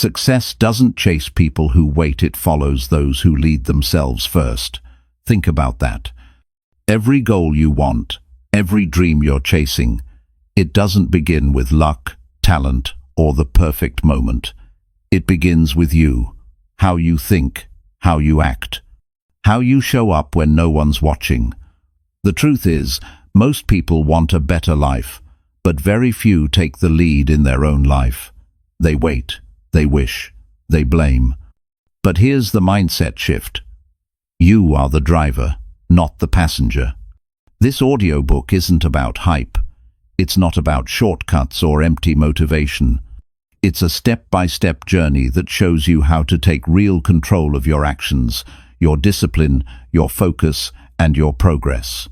Success doesn't chase people who wait, it follows those who lead themselves first. Think about that. Every goal you want, every dream you're chasing, it doesn't begin with luck, talent, or the perfect moment. It begins with you, how you think, how you act, how you show up when no one's watching. The truth is, most people want a better life, but very few take the lead in their own life. They wait, they wish, they blame. But here's the mindset shift. You are the driver, not the passenger. This audiobook isn't about hype. It's not about shortcuts or empty motivation. It's a step-by-step journey that shows you how to take real control of your actions, your discipline, your focus, and your progress.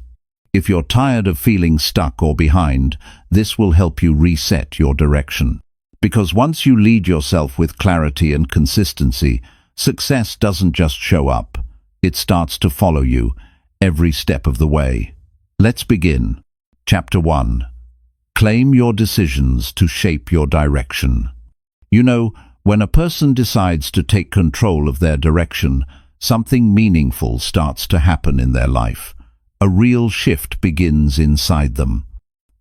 If you're tired of feeling stuck or behind, this will help you reset your direction. Because once you lead yourself with clarity and consistency, success doesn't just show up. It starts to follow you every step of the way. Let's begin. Chapter 1. Claim your decisions to shape your direction. You know, when a person decides to take control of their direction, something meaningful starts to happen in their life. A real shift begins inside them.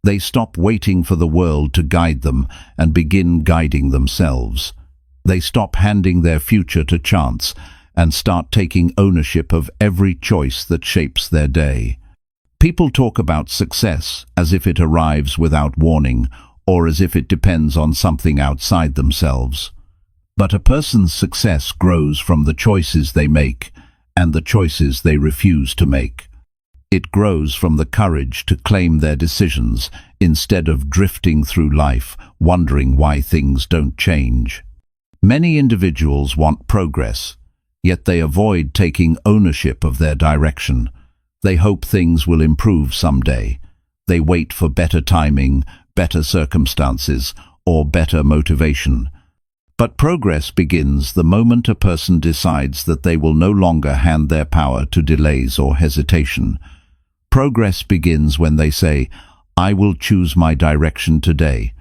They stop waiting for the world to guide them and begin guiding themselves. They stop handing their future to chance and start taking ownership of every choice that shapes their day. People talk about success as if it arrives without warning or as if it depends on something outside themselves. But a person's success grows from the choices they make and the choices they refuse to make. It grows from the courage to claim their decisions instead of drifting through life, wondering why things don't change. Many individuals want progress, yet they avoid taking ownership of their direction. They hope things will improve someday. They wait for better timing, better circumstances, or better motivation. But progress begins the moment a person decides that they will no longer hand their power to delays or hesitation. Progress begins when they say, I will choose my direction today,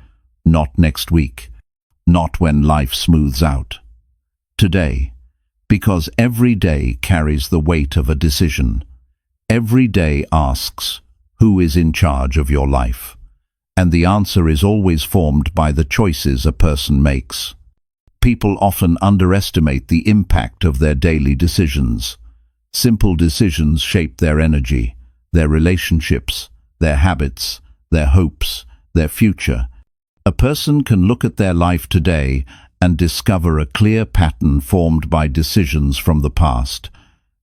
not next week, not when life smooths out. Today, because every day carries the weight of a decision. Every day asks, who is in charge of your life? And the answer is always formed by the choices a person makes. People often underestimate the impact of their daily decisions. Simple decisions shape their energy, their relationships, their habits, their hopes, their future. A person can look at their life today and discover a clear pattern formed by decisions from the past,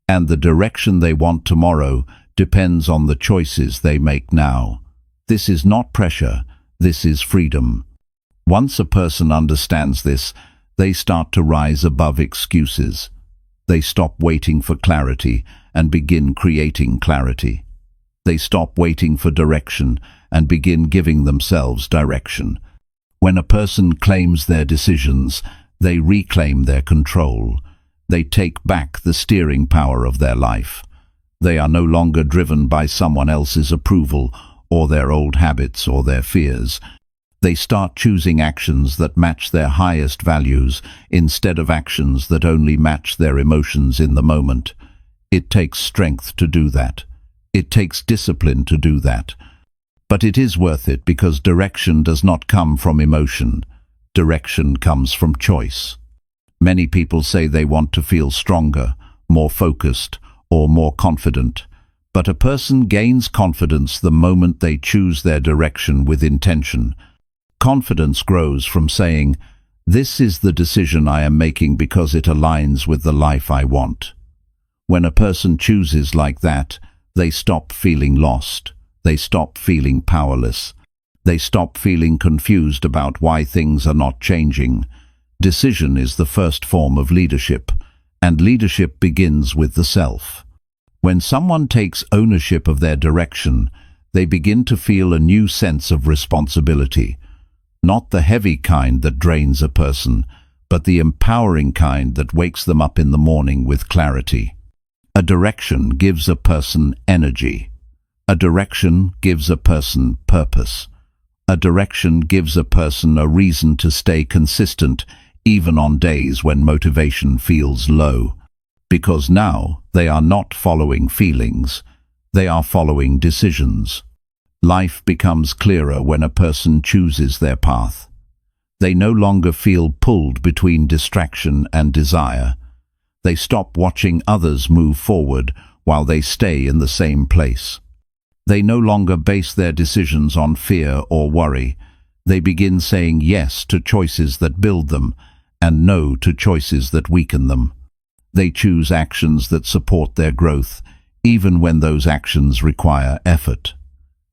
and the direction they want tomorrow depends on the choices they make now. This is not pressure, this is freedom. Once a person understands this, they start to rise above excuses. They stop waiting for clarity and begin creating clarity. They stop waiting for direction and begin giving themselves direction. When a person claims their decisions, they reclaim their control. They take back the steering power of their life. They are no longer driven by someone else's approval or their old habits or their fears. They start choosing actions that match their highest values instead of actions that only match their emotions in the moment. It takes strength to do that. It takes discipline to do that. But it is worth it because direction does not come from emotion. Direction comes from choice. Many people say they want to feel stronger, more focused, or more confident. But a person gains confidence the moment they choose their direction with intention. Confidence grows from saying, "This is the decision I am making because it aligns with the life I want." When a person chooses like that, they stop feeling lost. They stop feeling powerless. They stop feeling confused about why things are not changing. Decision is the first form of leadership, and leadership begins with the self. When someone takes ownership of their direction, they begin to feel a new sense of responsibility. Not the heavy kind that drains a person, but the empowering kind that wakes them up in the morning with clarity. A direction gives a person energy. A direction gives a person purpose. A direction gives a person a reason to stay consistent even on days when motivation feels low. Because now they are not following feelings, they are following decisions. Life becomes clearer when a person chooses their path. They no longer feel pulled between distraction and desire. They stop watching others move forward while they stay in the same place. They no longer base their decisions on fear or worry. They begin saying yes to choices that build them and no to choices that weaken them. They choose actions that support their growth, even when those actions require effort.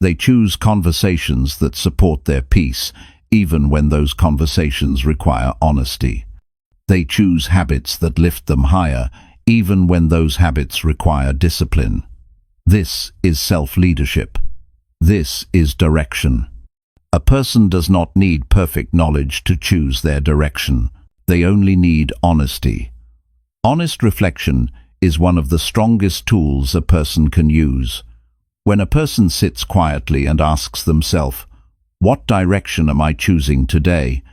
They choose conversations that support their peace, even when those conversations require honesty. They choose habits that lift them higher, even when those habits require discipline. This is self-leadership. This is direction. A person does not need perfect knowledge to choose their direction. They only need honesty. Honest reflection is one of the strongest tools a person can use. When a person sits quietly and asks themselves, "What direction am I choosing today?"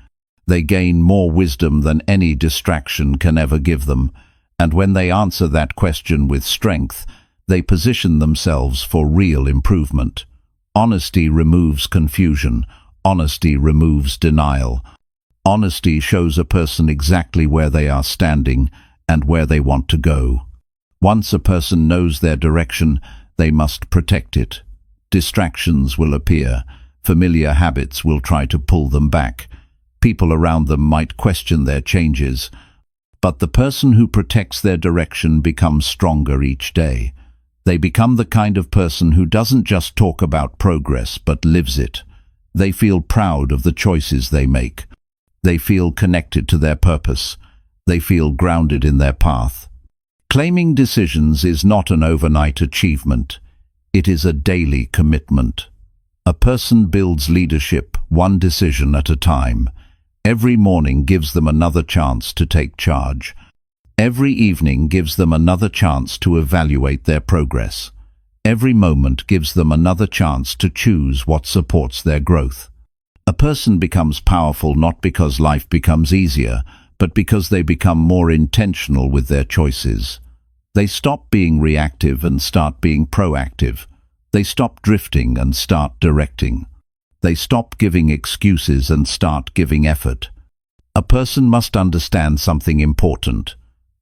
they gain more wisdom than any distraction can ever give them, and when they answer that question with strength, they position themselves for real improvement. Honesty removes confusion. Honesty removes denial. Honesty shows a person exactly where they are standing and where they want to go. Once a person knows their direction, they must protect it. Distractions will appear. Familiar habits will try to pull them back. People around them might question their changes. But the person who protects their direction becomes stronger each day. They become the kind of person who doesn't just talk about progress but lives it. They feel proud of the choices they make. They feel connected to their purpose. They feel grounded in their path. Claiming decisions is not an overnight achievement. It is a daily commitment. A person builds leadership one decision at a time. Every morning gives them another chance to take charge. Every evening gives them another chance to evaluate their progress. Every moment gives them another chance to choose what supports their growth. A person becomes powerful not because life becomes easier, but because they become more intentional with their choices. They stop being reactive and start being proactive. They stop drifting and start directing. They stop giving excuses and start giving effort. A person must understand something important.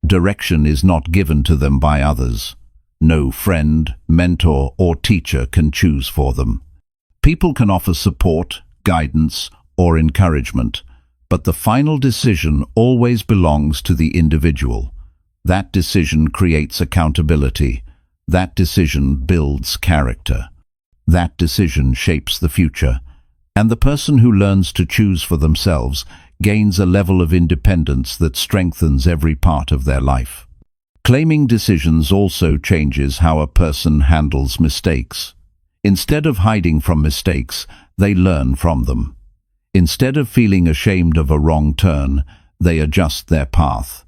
Direction is not given to them by others. No friend, mentor, or teacher can choose for them. People can offer support, guidance, or encouragement, but the final decision always belongs to the individual. That decision creates accountability. That decision builds character. That decision shapes the future. And the person who learns to choose for themselves gains a level of independence that strengthens every part of their life. Claiming decisions also changes how a person handles mistakes. Instead of hiding from mistakes, they learn from them. Instead of feeling ashamed of a wrong turn, they adjust their path.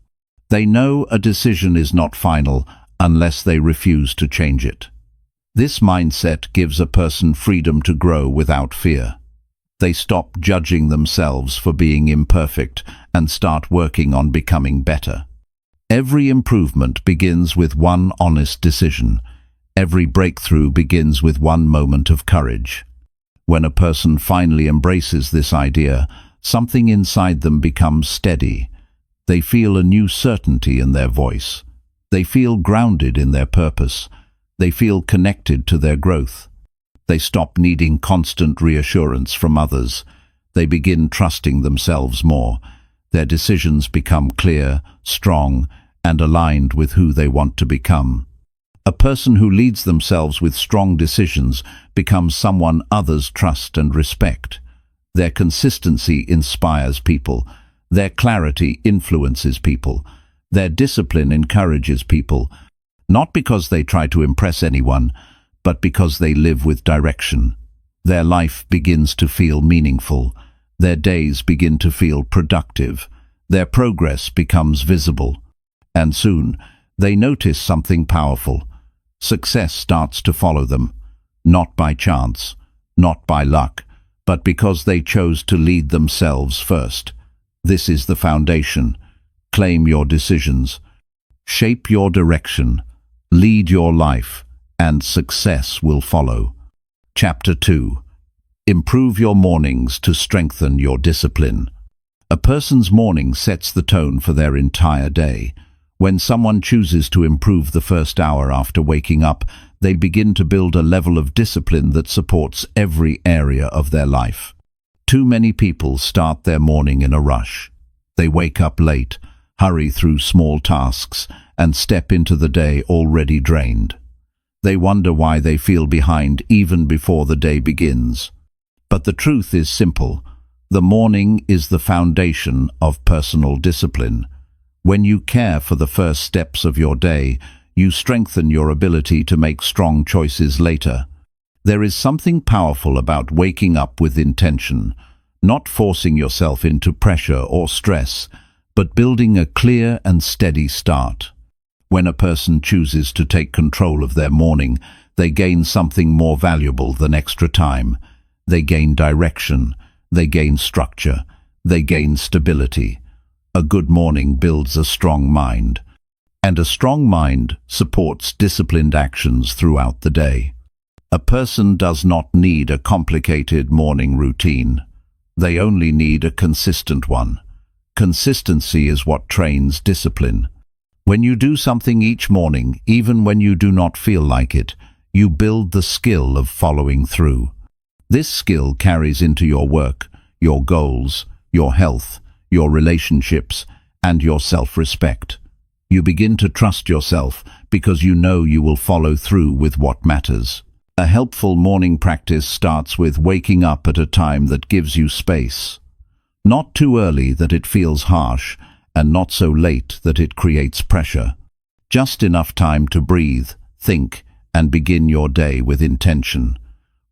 They know a decision is not final unless they refuse to change it. This mindset gives a person freedom to grow without fear. They stop judging themselves for being imperfect and start working on becoming better. Every improvement begins with one honest decision. Every breakthrough begins with one moment of courage. When a person finally embraces this idea, something inside them becomes steady. They feel a new certainty in their voice. They feel grounded in their purpose. They feel connected to their growth. They stop needing constant reassurance from others. They begin trusting themselves more. Their decisions become clear, strong, and aligned with who they want to become. A person who leads themselves with strong decisions becomes someone others trust and respect. Their consistency inspires people. Their clarity influences people. Their discipline encourages people, not because they try to impress anyone, but because they live with direction. Their life begins to feel meaningful. Their days begin to feel productive. Their progress becomes visible. And soon, they notice something powerful. Success starts to follow them, not by chance, not by luck, but because they chose to lead themselves first. This is the foundation. Claim your decisions. Shape your direction. Lead your life, and success will follow. Chapter 2. Improve your mornings to strengthen your discipline. A person's morning sets the tone for their entire day. When someone chooses to improve the first hour after waking up, they begin to build a level of discipline that supports every area of their life. Too many people start their morning in a rush. They wake up late, hurry through small tasks, and step into the day already drained. They wonder why they feel behind even before the day begins. But the truth is simple. The morning is the foundation of personal discipline. When you care for the first steps of your day, you strengthen your ability to make strong choices later. There is something powerful about waking up with intention, not forcing yourself into pressure or stress, but building a clear and steady start. When a person chooses to take control of their morning, they gain something more valuable than extra time. They gain direction, they gain structure, they gain stability. A good morning builds a strong mind, and a strong mind supports disciplined actions throughout the day. A person does not need a complicated morning routine. They only need a consistent one. Consistency is what trains discipline. When you do something each morning, even when you do not feel like it, you build the skill of following through. This skill carries into your work, your goals, your health, your relationships, and your self-respect. You begin to trust yourself because you know you will follow through with what matters. A helpful morning practice starts with waking up at a time that gives you space. Not too early that it feels harsh, and not so late that it creates pressure. Just enough time to breathe, think, and begin your day with intention.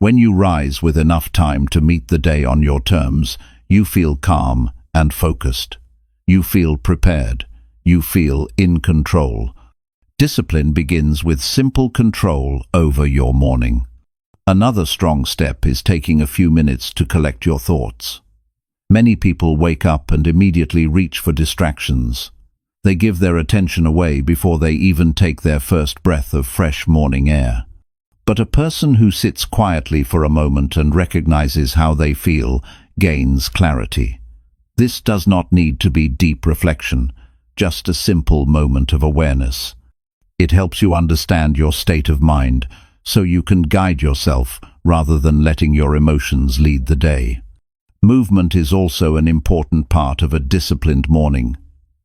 When you rise with enough time to meet the day on your terms, you feel calm and focused. You feel prepared. You feel in control. Discipline begins with simple control over your morning. Another strong step is taking a few minutes to collect your thoughts. Many people wake up and immediately reach for distractions. They give their attention away before they even take their first breath of fresh morning air. But a person who sits quietly for a moment and recognizes how they feel gains clarity. This does not need to be deep reflection, just a simple moment of awareness. It helps you understand your state of mind, so you can guide yourself rather than letting your emotions lead the day. Movement is also an important part of a disciplined morning.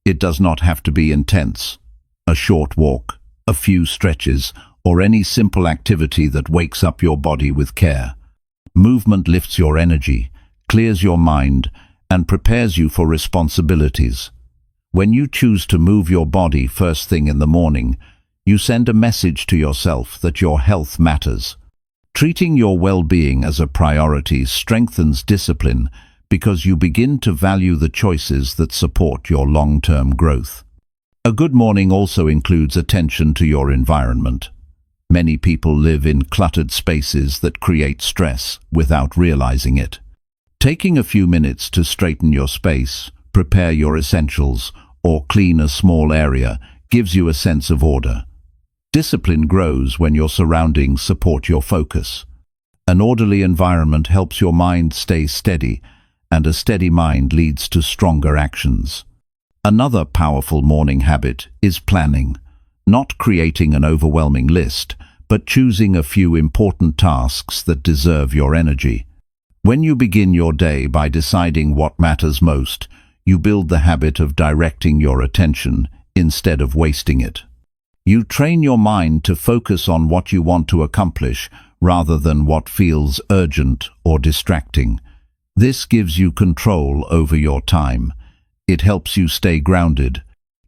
It does not have to be intense. A short walk, a few stretches, or any simple activity that wakes up your body with care. Movement lifts your energy, clears your mind, and prepares you for responsibilities. When you choose to move your body first thing in the morning, you send a message to yourself that your health matters. Treating your well-being as a priority strengthens discipline because you begin to value the choices that support your long-term growth. A good morning also includes attention to your environment. Many people live in cluttered spaces that create stress without realizing it. Taking a few minutes to straighten your space, prepare your essentials, or clean a small area gives you a sense of order. Discipline grows when your surroundings support your focus. An orderly environment helps your mind stay steady, and a steady mind leads to stronger actions. Another powerful morning habit is planning. Not creating an overwhelming list, but choosing a few important tasks that deserve your energy. When you begin your day by deciding what matters most, you build the habit of directing your attention instead of wasting it. You train your mind to focus on what you want to accomplish rather than what feels urgent or distracting. This gives you control over your time. It helps you stay grounded.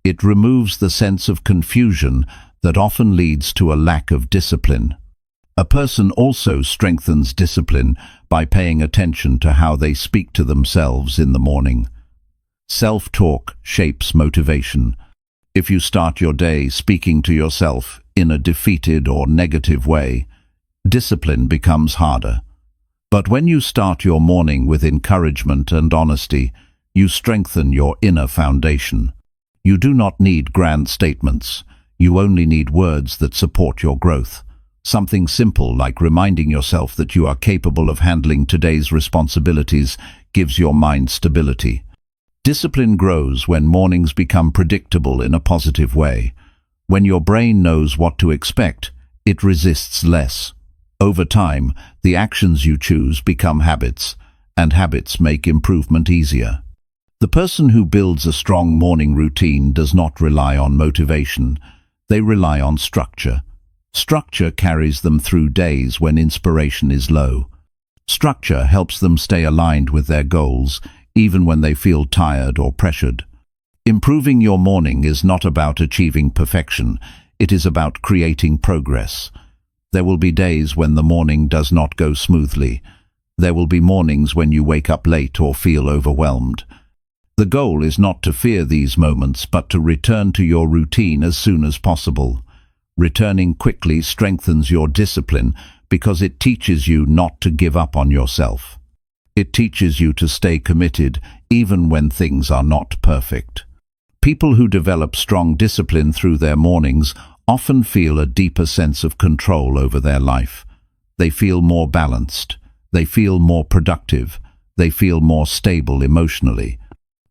It removes the sense of confusion that often leads to a lack of discipline. A person also strengthens discipline by paying attention to how they speak to themselves in the morning. Self-talk shapes motivation. If you start your day speaking to yourself in a defeated or negative way, discipline becomes harder. But when you start your morning with encouragement and honesty, You strengthen your inner foundation. You do not need grand statements. You only need words that support your growth. Something simple like reminding yourself that you are capable of handling today's responsibilities gives your mind stability. Discipline grows when mornings become predictable in a positive way. When your brain knows what to expect, it resists less. Over time, the actions you choose become habits, and habits make improvement easier. The person who builds a strong morning routine does not rely on motivation. They rely on structure. Structure carries them through days when inspiration is low. Structure helps them stay aligned with their goals, even when they feel tired or pressured. Improving your morning is not about achieving perfection. It is about creating progress. There will be days when the morning does not go smoothly. There will be mornings when you wake up late or feel overwhelmed. The goal is not to fear these moments, but to return to your routine as soon as possible. Returning quickly strengthens your discipline because it teaches you not to give up on yourself. It teaches you to stay committed even when things are not perfect. People who develop strong discipline through their mornings often feel a deeper sense of control over their life. They feel more balanced. They feel more productive. They feel more stable emotionally.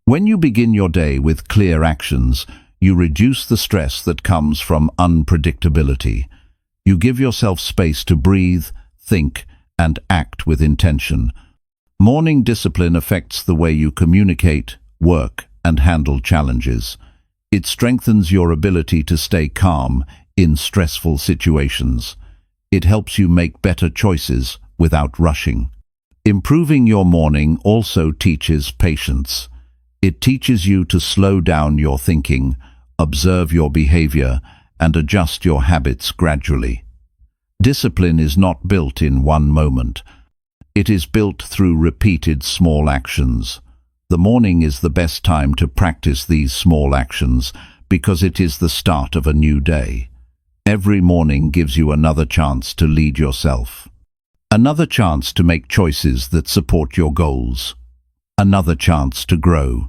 When you begin your day with clear actions, you reduce the stress that comes from unpredictability. You give yourself space to breathe, think, and act with intention. Morning discipline affects the way you communicate, work, and handle challenges. It strengthens your ability to stay calm in stressful situations. It helps you make better choices without rushing. Improving your morning also teaches patience. It teaches you to slow down your thinking, observe your behavior, and adjust your habits gradually. Discipline is not built in one moment. It is built through repeated small actions. The morning is the best time to practice these small actions because it is the start of a new day. Every morning gives you another chance to lead yourself. Another chance to make choices that support your goals. Another chance to grow.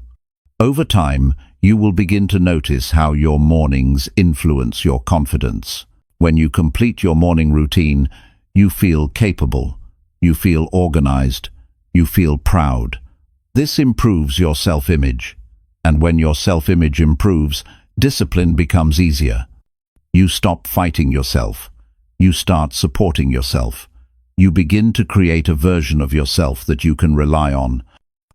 Over time, you will begin to notice how your mornings influence your confidence. When you complete your morning routine, you feel capable. You feel organized. You feel proud. This improves your self-image. And when your self-image improves, discipline becomes easier. You stop fighting yourself. You start supporting yourself. You begin to create a version of yourself that you can rely on.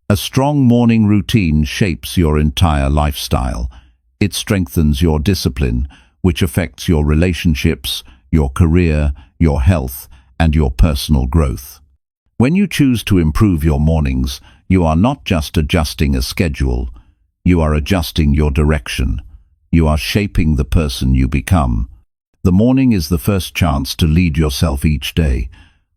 A strong morning routine shapes your entire lifestyle. It strengthens your discipline, which affects your relationships, your career, your health, and your personal growth. When you choose to improve your mornings, you are not just adjusting a schedule. You are adjusting your direction. You are shaping the person you become. The morning is the first chance to lead yourself each day.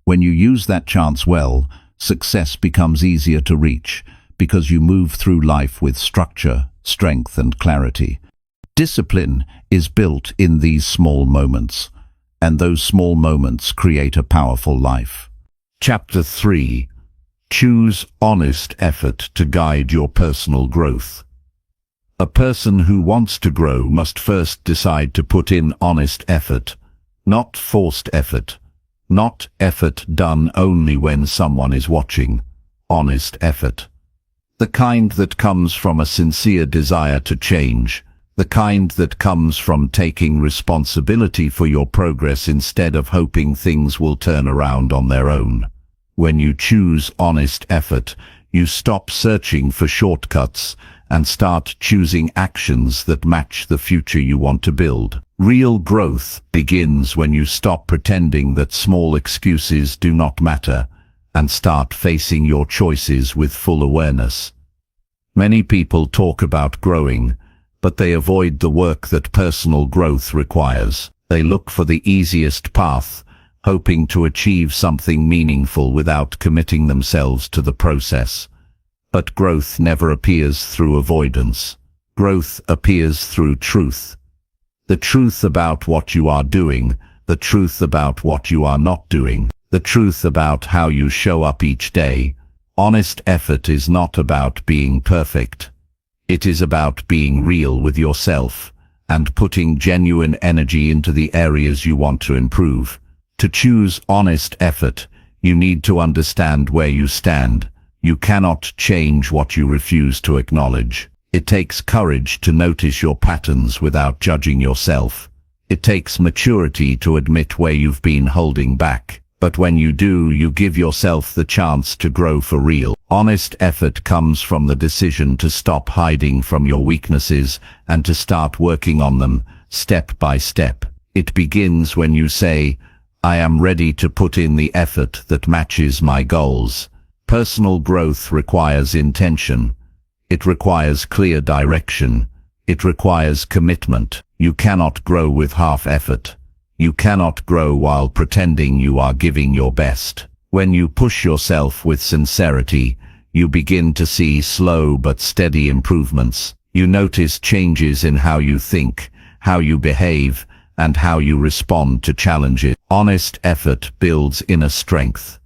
When you use that chance well, success becomes easier to reach because you move through life with structure, strength, and clarity. Discipline is built in these small moments, and those small moments create a powerful life. Chapter 3. Choose honest effort to guide your personal growth. A person who wants to grow must first decide to put in honest effort, not forced effort. Not effort done only when someone is watching. Honest effort. The kind that comes from a sincere desire to change. The kind that comes from taking responsibility for your progress instead of hoping things will turn around on their own. When you choose honest effort, you stop searching for shortcuts and start choosing actions that match the future you want to build. Real growth begins when you stop pretending that small excuses do not matter and start facing your choices with full awareness. Many people talk about growing, but they avoid the work that personal growth requires. They look for the easiest path, hoping to achieve something meaningful without committing themselves to the process. But growth never appears through avoidance. Growth appears through truth. The truth about what you are doing, the truth about what you are not doing, the truth about how you show up each day. Honest effort is not about being perfect. It is about being real with yourself and putting genuine energy into the areas you want to improve. To choose honest effort, you need to understand where you stand. You cannot change what you refuse to acknowledge. It takes courage to notice your patterns without judging yourself. It takes maturity to admit where you've been holding back. But when you do, you give yourself the chance to grow for real. Honest effort comes from the decision to stop hiding from your weaknesses and to start working on them, step by step. It begins when you say, I am ready to put in the effort that matches my goals. Personal growth requires intention. It requires clear direction. It requires commitment. You cannot grow with half effort. You cannot grow while pretending you are giving your best. When you push yourself with sincerity, you begin to see slow but steady improvements. You notice changes in how you think, how you behave, and how you respond to challenges. Honest effort builds inner strength.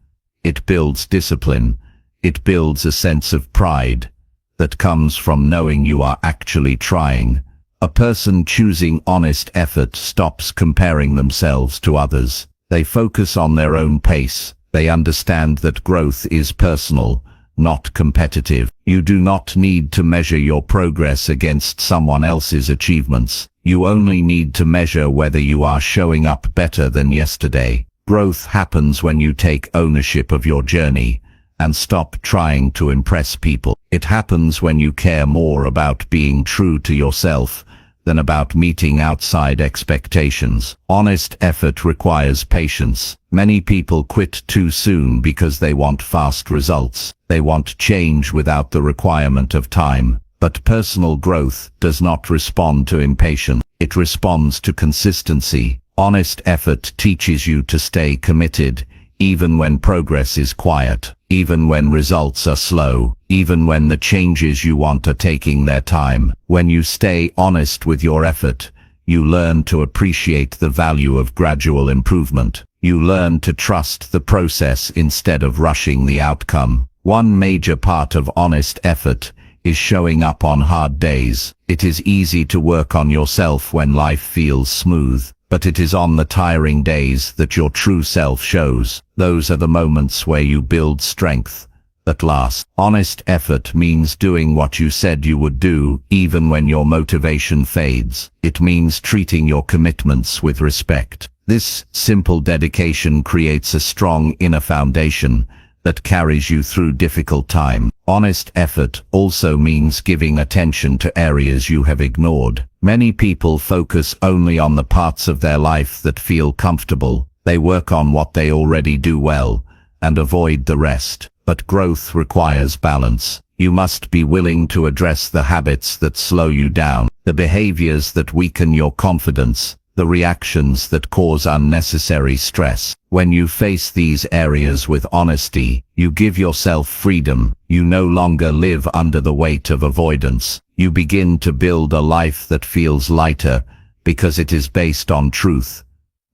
It builds discipline. It builds a sense of pride that comes from knowing you are actually trying. A person choosing honest effort stops comparing themselves to others. They focus on their own pace. They understand that growth is personal, not competitive. You do not need to measure your progress against someone else's achievements. You only need to measure whether you are showing up better than yesterday. Growth happens when you take ownership of your journey and stop trying to impress people. It happens when you care more about being true to yourself than about meeting outside expectations. Honest effort requires patience. Many people quit too soon because they want fast results. They want change without the requirement of time. But personal growth does not respond to impatience. It responds to consistency. Honest effort teaches you to stay committed, even when progress is quiet, even when results are slow, even when the changes you want are taking their time. When you stay honest with your effort, you learn to appreciate the value of gradual improvement. You learn to trust the process instead of rushing the outcome. One major part of honest effort is showing up on hard days. It is easy to work on yourself when life feels smooth, but it is on the tiring days that your true self shows. Those are the moments where you build strength that lasts. Honest effort means doing what you said you would do, even when your motivation fades. It means treating your commitments with respect. This simple dedication creates a strong inner foundation that carries you through difficult times. Honest effort also means giving attention to areas you have ignored. Many people focus only on the parts of their life that feel comfortable. They work on what they already do well and avoid the rest. But growth requires balance. You must be willing to address the habits that slow you down, the behaviors that weaken your confidence, the reactions that cause unnecessary stress. When you face these areas with honesty, you give yourself freedom. You no longer live under the weight of avoidance. You begin to build a life that feels lighter because it is based on truth,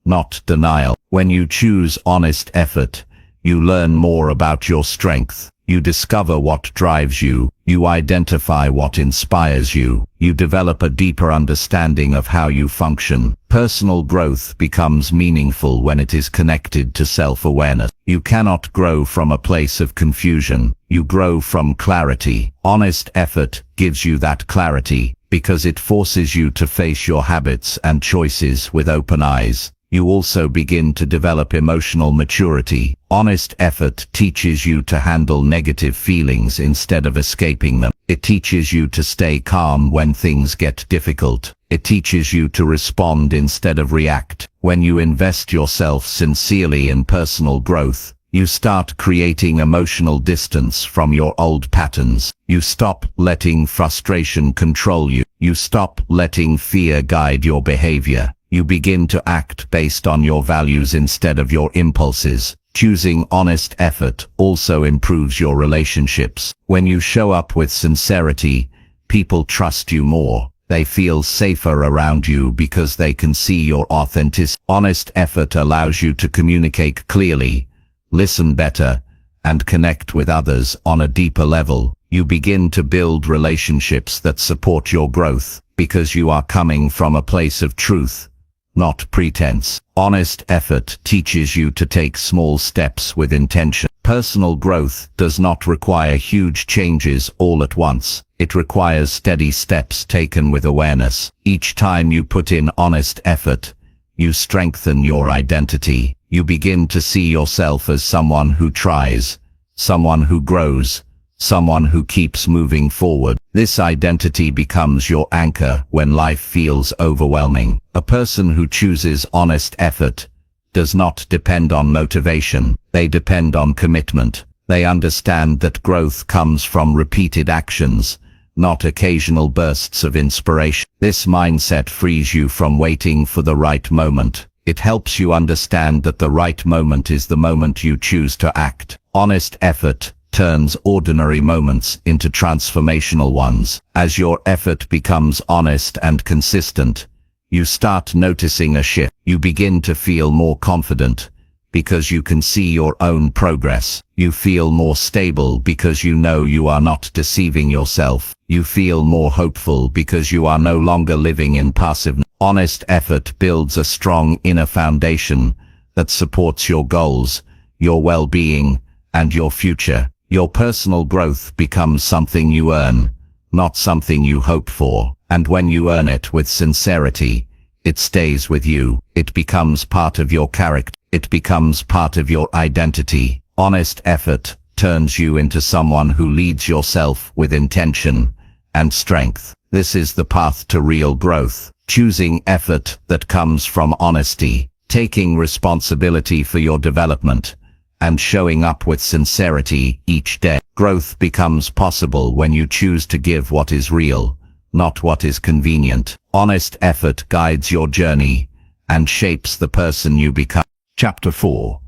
not denial. When you choose honest effort, you learn more about your strength. You discover what drives you. You identify what inspires you. You develop a deeper understanding of how you function. Personal growth becomes meaningful when it is connected to self-awareness. You cannot grow from a place of confusion. You grow from clarity. Honest effort gives you that clarity because it forces you to face your habits and choices with open eyes. You also begin to develop emotional maturity. Honest effort teaches you to handle negative feelings instead of escaping them. It teaches you to stay calm when things get difficult. It teaches you to respond instead of react. When you invest yourself sincerely in personal growth, you start creating emotional distance from your old patterns. You stop letting frustration control you. You stop letting fear guide your behavior. You begin to act based on your values instead of your impulses. Choosing honest effort also improves your relationships. When you show up with sincerity, people trust you more. They feel safer around you because they can see your authenticity. Honest effort allows you to communicate clearly, listen better, and connect with others on a deeper level. You begin to build relationships that support your growth because you are coming from a place of truth, not pretense. Honest effort teaches you to take small steps with intention. Personal growth does not require huge changes all at once. It requires steady steps taken with awareness. Each time you put in honest effort, you strengthen your identity. You begin to see yourself as someone who tries, someone who grows, someone who keeps moving forward. This identity becomes your anchor when life feels overwhelming. A person who chooses honest effort does not depend on motivation. They depend on commitment. They understand that growth comes from repeated actions, not occasional bursts of inspiration. This mindset frees you from waiting for the right moment. It helps you understand that the right moment is the moment you choose to act. Honest effort turns ordinary moments into transformational ones. As your effort becomes honest and consistent, you start noticing a shift. You begin to feel more confident because you can see your own progress. You feel more stable because you know you are not deceiving yourself. You feel more hopeful because you are no longer living in passiveness. Honest effort builds a strong inner foundation that supports your goals, your well-being, and your future. Your personal growth becomes something you earn, not something you hope for. And when you earn it with sincerity, it stays with you. It becomes part of your character. It becomes part of your identity. Honest effort turns you into someone who leads yourself with intention and strength. This is the path to real growth. Choosing effort that comes from honesty, taking responsibility for your development, and showing up with sincerity each day. Growth becomes possible when you choose to give what is real, not what is convenient. Honest effort guides your journey and shapes the person you become. Chapter 4.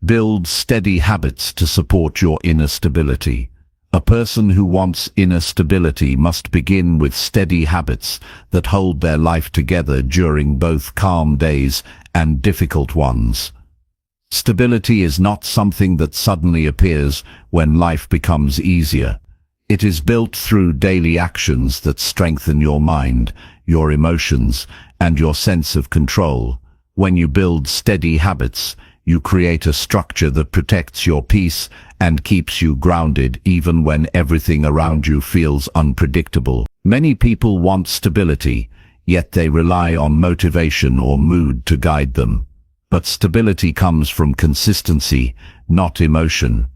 Build steady habits to support your inner stability. A person who wants inner stability must begin with steady habits that hold their life together during both calm days and difficult ones. Stability is not something that suddenly appears when life becomes easier. It is built through daily actions that strengthen your mind, your emotions, and your sense of control. When you build steady habits, you create a structure that protects your peace and keeps you grounded even when everything around you feels unpredictable. Many people want stability, yet they rely on motivation or mood to guide them. But stability comes from consistency, not emotion.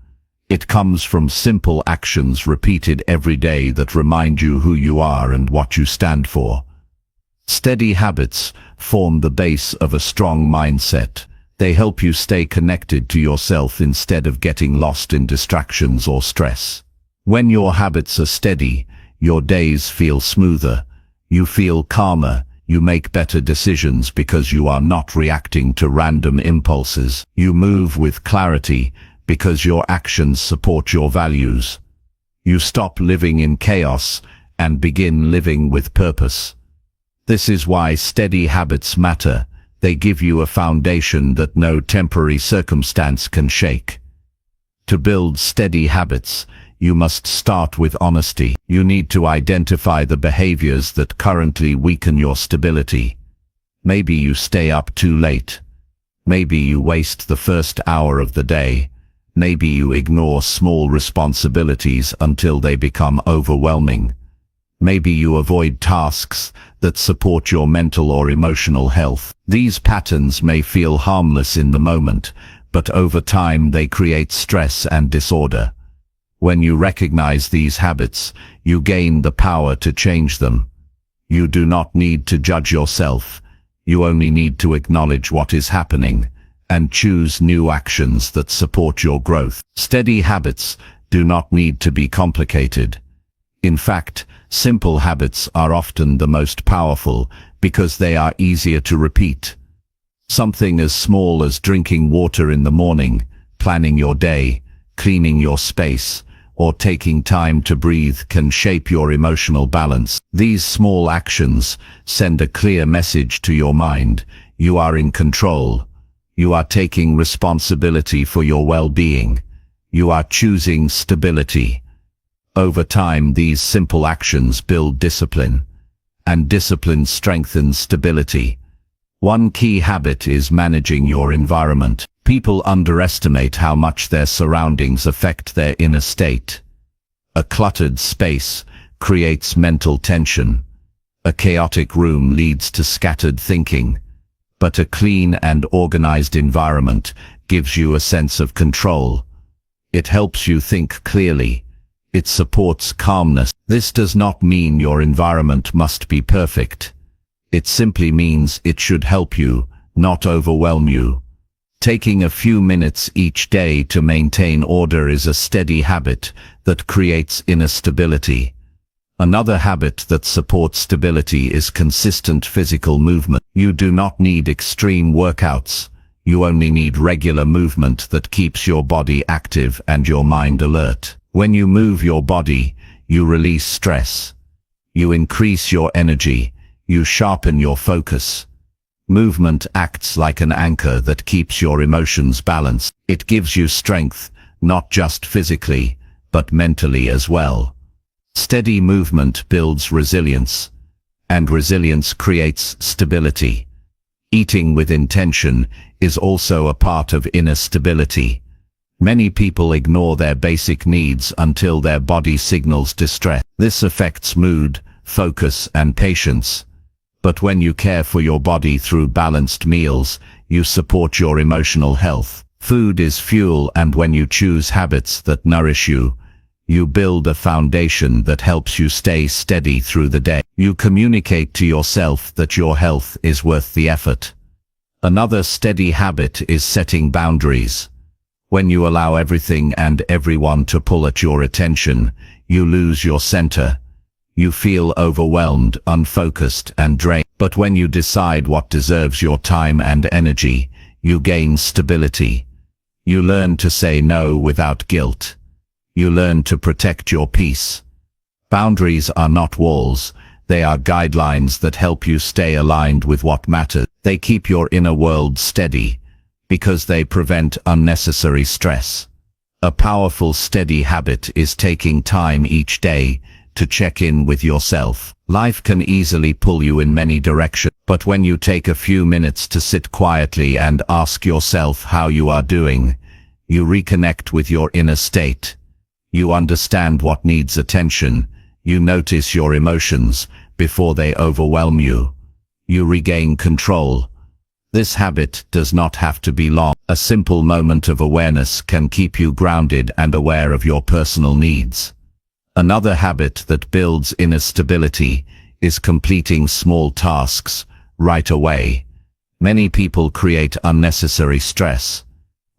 It comes from simple actions repeated every day that remind you who you are and what you stand for. Steady habits form the base of a strong mindset. They help you stay connected to yourself instead of getting lost in distractions or stress. When your habits are steady, your days feel smoother. You feel calmer. You make better decisions because you are not reacting to random impulses. You move with clarity because your actions support your values. You stop living in chaos and begin living with purpose. This is why steady habits matter. They give you a foundation that no temporary circumstance can shake. To build steady habits, you must start with honesty. You need to identify the behaviors that currently weaken your stability. Maybe you stay up too late. Maybe you waste the first hour of the day. Maybe you ignore small responsibilities until they become overwhelming. Maybe you avoid tasks that support your mental or emotional health. These patterns may feel harmless in the moment, but over time they create stress and disorder. When you recognize these habits, you gain the power to change them. You do not need to judge yourself. You only need to acknowledge what is happening and choose new actions that support your growth. Steady habits do not need to be complicated. In fact, simple habits are often the most powerful because they are easier to repeat. Something as small as drinking water in the morning, planning your day, cleaning your space, or taking time to breathe can shape your emotional balance. These small actions send a clear message to your mind. You are in control. You are taking responsibility for your well-being. You are choosing stability. Over time, these simple actions build discipline, and discipline strengthens stability. One key habit is managing your environment. People underestimate how much their surroundings affect their inner state. A cluttered space creates mental tension. A chaotic room leads to scattered thinking. But a clean and organized environment gives you a sense of control. It helps you think clearly. It supports calmness. This does not mean your environment must be perfect. It simply means it should help you, not overwhelm you. Taking a few minutes each day to maintain order is a steady habit that creates inner stability. Another habit that supports stability is consistent physical movement. You do not need extreme workouts. You only need regular movement that keeps your body active and your mind alert. When you move your body, you release stress. You increase your energy. You sharpen your focus. Movement acts like an anchor that keeps your emotions balanced. It gives you strength, not just physically, but mentally as well. Steady movement builds resilience, and resilience creates stability. Eating with intention is also a part of inner stability. Many people ignore their basic needs until their body signals distress. This affects mood, focus, and patience. But when you care for your body through balanced meals, you support your emotional health. Food is fuel, and when you choose habits that nourish you, you build a foundation that helps you stay steady through the day. You communicate to yourself that your health is worth the effort. Another steady habit is setting boundaries. When you allow everything and everyone to pull at your attention, you lose your center. You feel overwhelmed, unfocused, and drained. But when you decide what deserves your time and energy, you gain stability. You learn to say no without guilt. You learn to protect your peace. Boundaries are not walls. They are guidelines that help you stay aligned with what matters. They keep your inner world steady, because they prevent unnecessary stress. A powerful, steady habit is taking time each day to check in with yourself. Life can easily pull you in many directions, but when you take a few minutes to sit quietly and ask yourself how you are doing, you reconnect with your inner state. You understand what needs attention. You notice your emotions before they overwhelm you. You regain control. This habit does not have to be long. A simple moment of awareness can keep you grounded and aware of your personal needs. Another habit that builds inner stability is completing small tasks right away. Many people create unnecessary stress.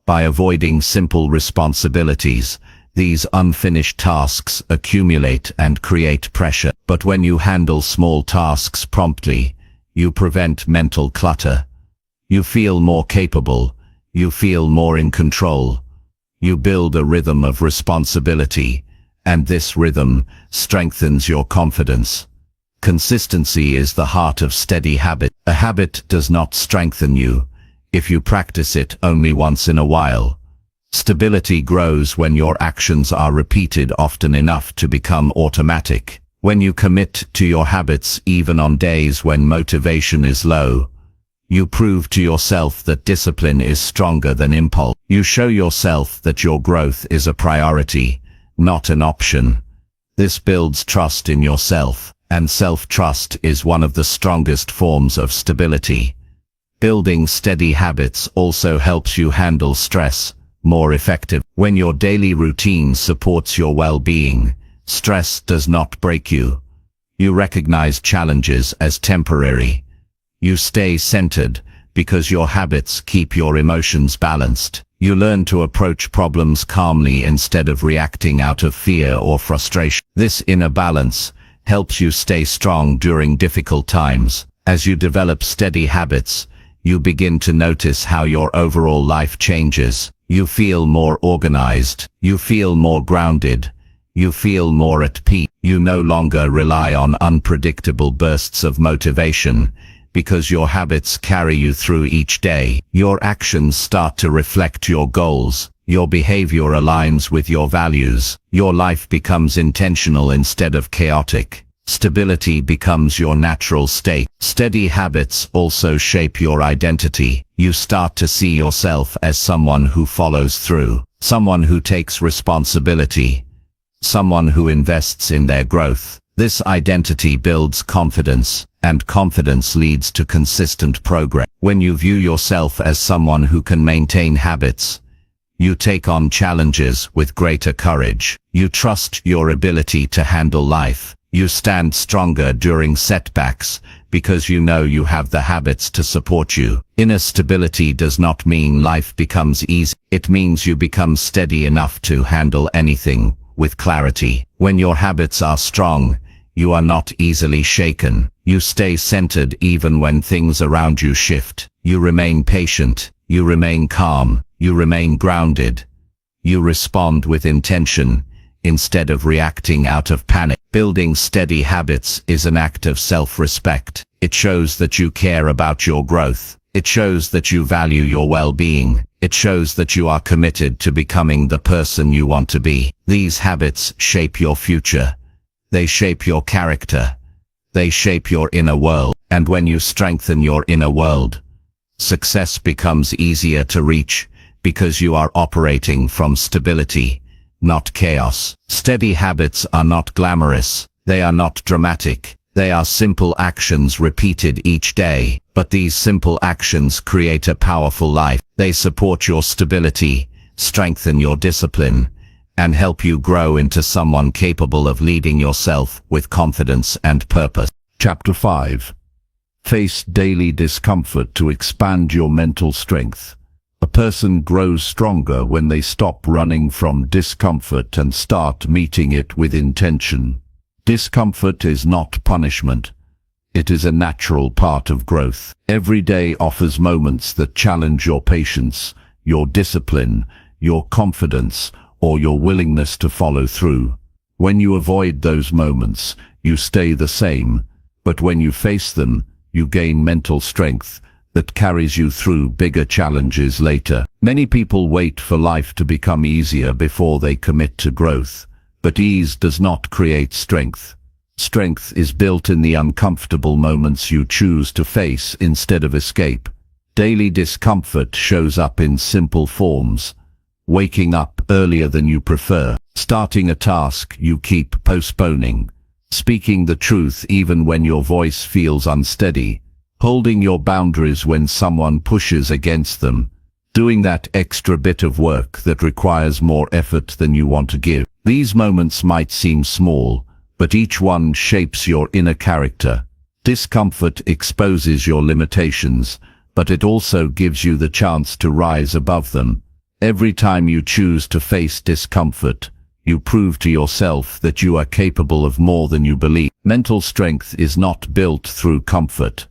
By avoiding simple responsibilities, these unfinished tasks accumulate and create pressure. But when you handle small tasks promptly, you prevent mental clutter. You feel more capable. You feel more in control. You build a rhythm of responsibility, and this rhythm strengthens your confidence. Consistency is the heart of steady habit. A habit does not strengthen you if you practice it only once in a while. Stability grows when your actions are repeated often enough to become automatic. When you commit to your habits even on days when motivation is low, you prove to yourself that discipline is stronger than impulse. You show yourself that your growth is a priority, not an option. This builds trust in yourself, and self-trust is one of the strongest forms of stability. Building steady habits also helps you handle stress more effectively. When your daily routine supports your well-being, stress does not break you. You recognize challenges as temporary. You stay centered because your habits keep your emotions balanced. You learn to approach problems calmly instead of reacting out of fear or frustration. This inner balance helps you stay strong during difficult times. As you develop steady habits, you begin to notice how your overall life changes. You feel more organized. You feel more grounded. You feel more at peace. You no longer rely on unpredictable bursts of motivation, because your habits carry you through each day. Your actions start to reflect your goals. Your behavior aligns with your values. Your life becomes intentional instead of chaotic. Stability becomes your natural state. Steady habits also shape your identity. You start to see yourself as someone who follows through, someone who takes responsibility, someone who invests in their growth. This identity builds confidence, and confidence leads to consistent progress. When you view yourself as someone who can maintain habits, you take on challenges with greater courage. You trust your ability to handle life. You stand stronger during setbacks because you know you have the habits to support you. Inner stability does not mean life becomes easy. It means you become steady enough to handle anything with clarity. When your habits are strong, you are not easily shaken. You stay centered even when things around you shift. You remain patient. You remain calm. You remain grounded. You respond with intention instead of reacting out of panic. Building steady habits is an act of self-respect. It shows that you care about your growth. It shows that you value your well-being. It shows that you are committed to becoming the person you want to be. These habits shape your future. They shape your character. They shape your inner world. And when you strengthen your inner world, success becomes easier to reach because you are operating from stability, not chaos. Steady habits are not glamorous. They are not dramatic. They are simple actions repeated each day. But these simple actions create a powerful life. They support your stability, strengthen your discipline, and help you grow into someone capable of leading yourself with confidence and purpose. Chapter 5. Face daily discomfort to expand your mental strength. A person grows stronger when they stop running from discomfort and start meeting it with intention. Discomfort is not punishment. It is a natural part of growth. Every day offers moments that challenge your patience, your discipline, your confidence, or your willingness to follow through. When you avoid those moments, you stay the same, but when you face them, you gain mental strength that carries you through bigger challenges later. Many people wait for life to become easier before they commit to growth, but ease does not create strength. Strength is built in the uncomfortable moments you choose to face instead of escape. Daily discomfort shows up in simple forms. Waking up earlier than you prefer, starting a task you keep postponing, speaking the truth even when your voice feels unsteady, holding your boundaries when someone pushes against them, doing that extra bit of work that requires more effort than you want to give. These moments might seem small, but each one shapes your inner character. Discomfort exposes your limitations, but it also gives you the chance to rise above them. Every time you choose to face discomfort, you prove to yourself that you are capable of more than you believe. Mental strength is not built through comfort.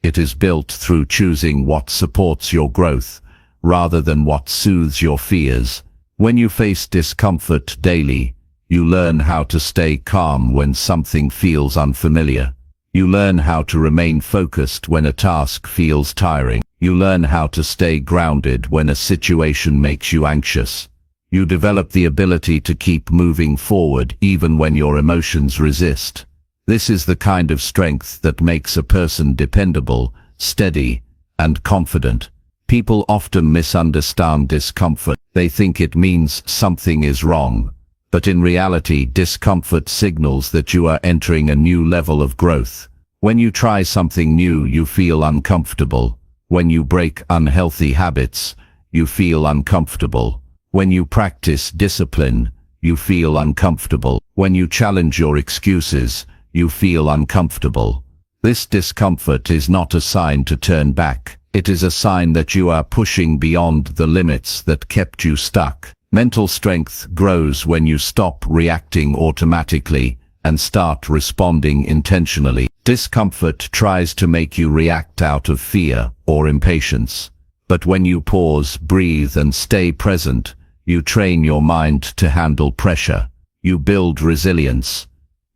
It is built through choosing what supports your growth, rather than what soothes your fears. When you face discomfort daily, you learn how to stay calm when something feels unfamiliar. You learn how to remain focused when a task feels tiring. You learn how to stay grounded when a situation makes you anxious. You develop the ability to keep moving forward even when your emotions resist. This is the kind of strength that makes a person dependable, steady, and confident. People often misunderstand discomfort. They think it means something is wrong. But in reality, discomfort signals that you are entering a new level of growth. When you try something new, you feel uncomfortable. When you break unhealthy habits, you feel uncomfortable. When you practice discipline, you feel uncomfortable. When you challenge your excuses, you feel uncomfortable. This discomfort is not a sign to turn back. It is a sign that you are pushing beyond the limits that kept you stuck. Mental strength grows when you stop reacting automatically and start responding intentionally. Discomfort tries to make you react out of fear or impatience. But when you pause, breathe, and stay present, you train your mind to handle pressure. You build resilience.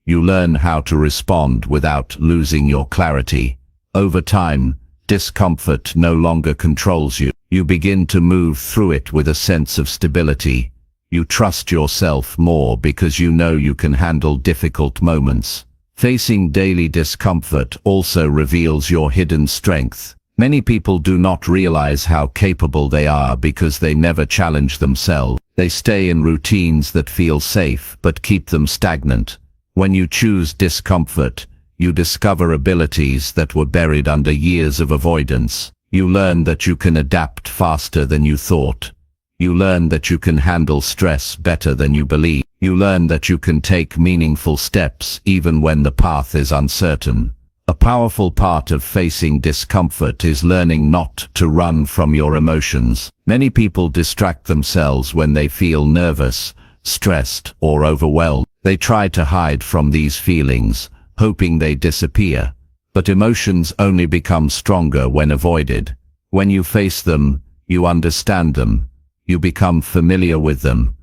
You learn how to respond without losing your clarity. Over time, discomfort no longer controls you. You begin to move through it with a sense of stability. You trust yourself more because you know you can handle difficult moments. Facing daily discomfort also reveals your hidden strength. Many people do not realize how capable they are because they never challenge themselves. They stay in routines that feel safe but keep them stagnant. When you choose discomfort, you discover abilities that were buried under years of avoidance. You learn that you can adapt faster than you thought. You learn that you can handle stress better than you believe. You learn that you can take meaningful steps even when the path is uncertain. A powerful part of facing discomfort is learning not to run from your emotions. Many people distract themselves when they feel nervous, stressed, or overwhelmed. They try to hide from these feelings, hoping they disappear. But emotions only become stronger when avoided. When you face them, you understand them. You become familiar with them.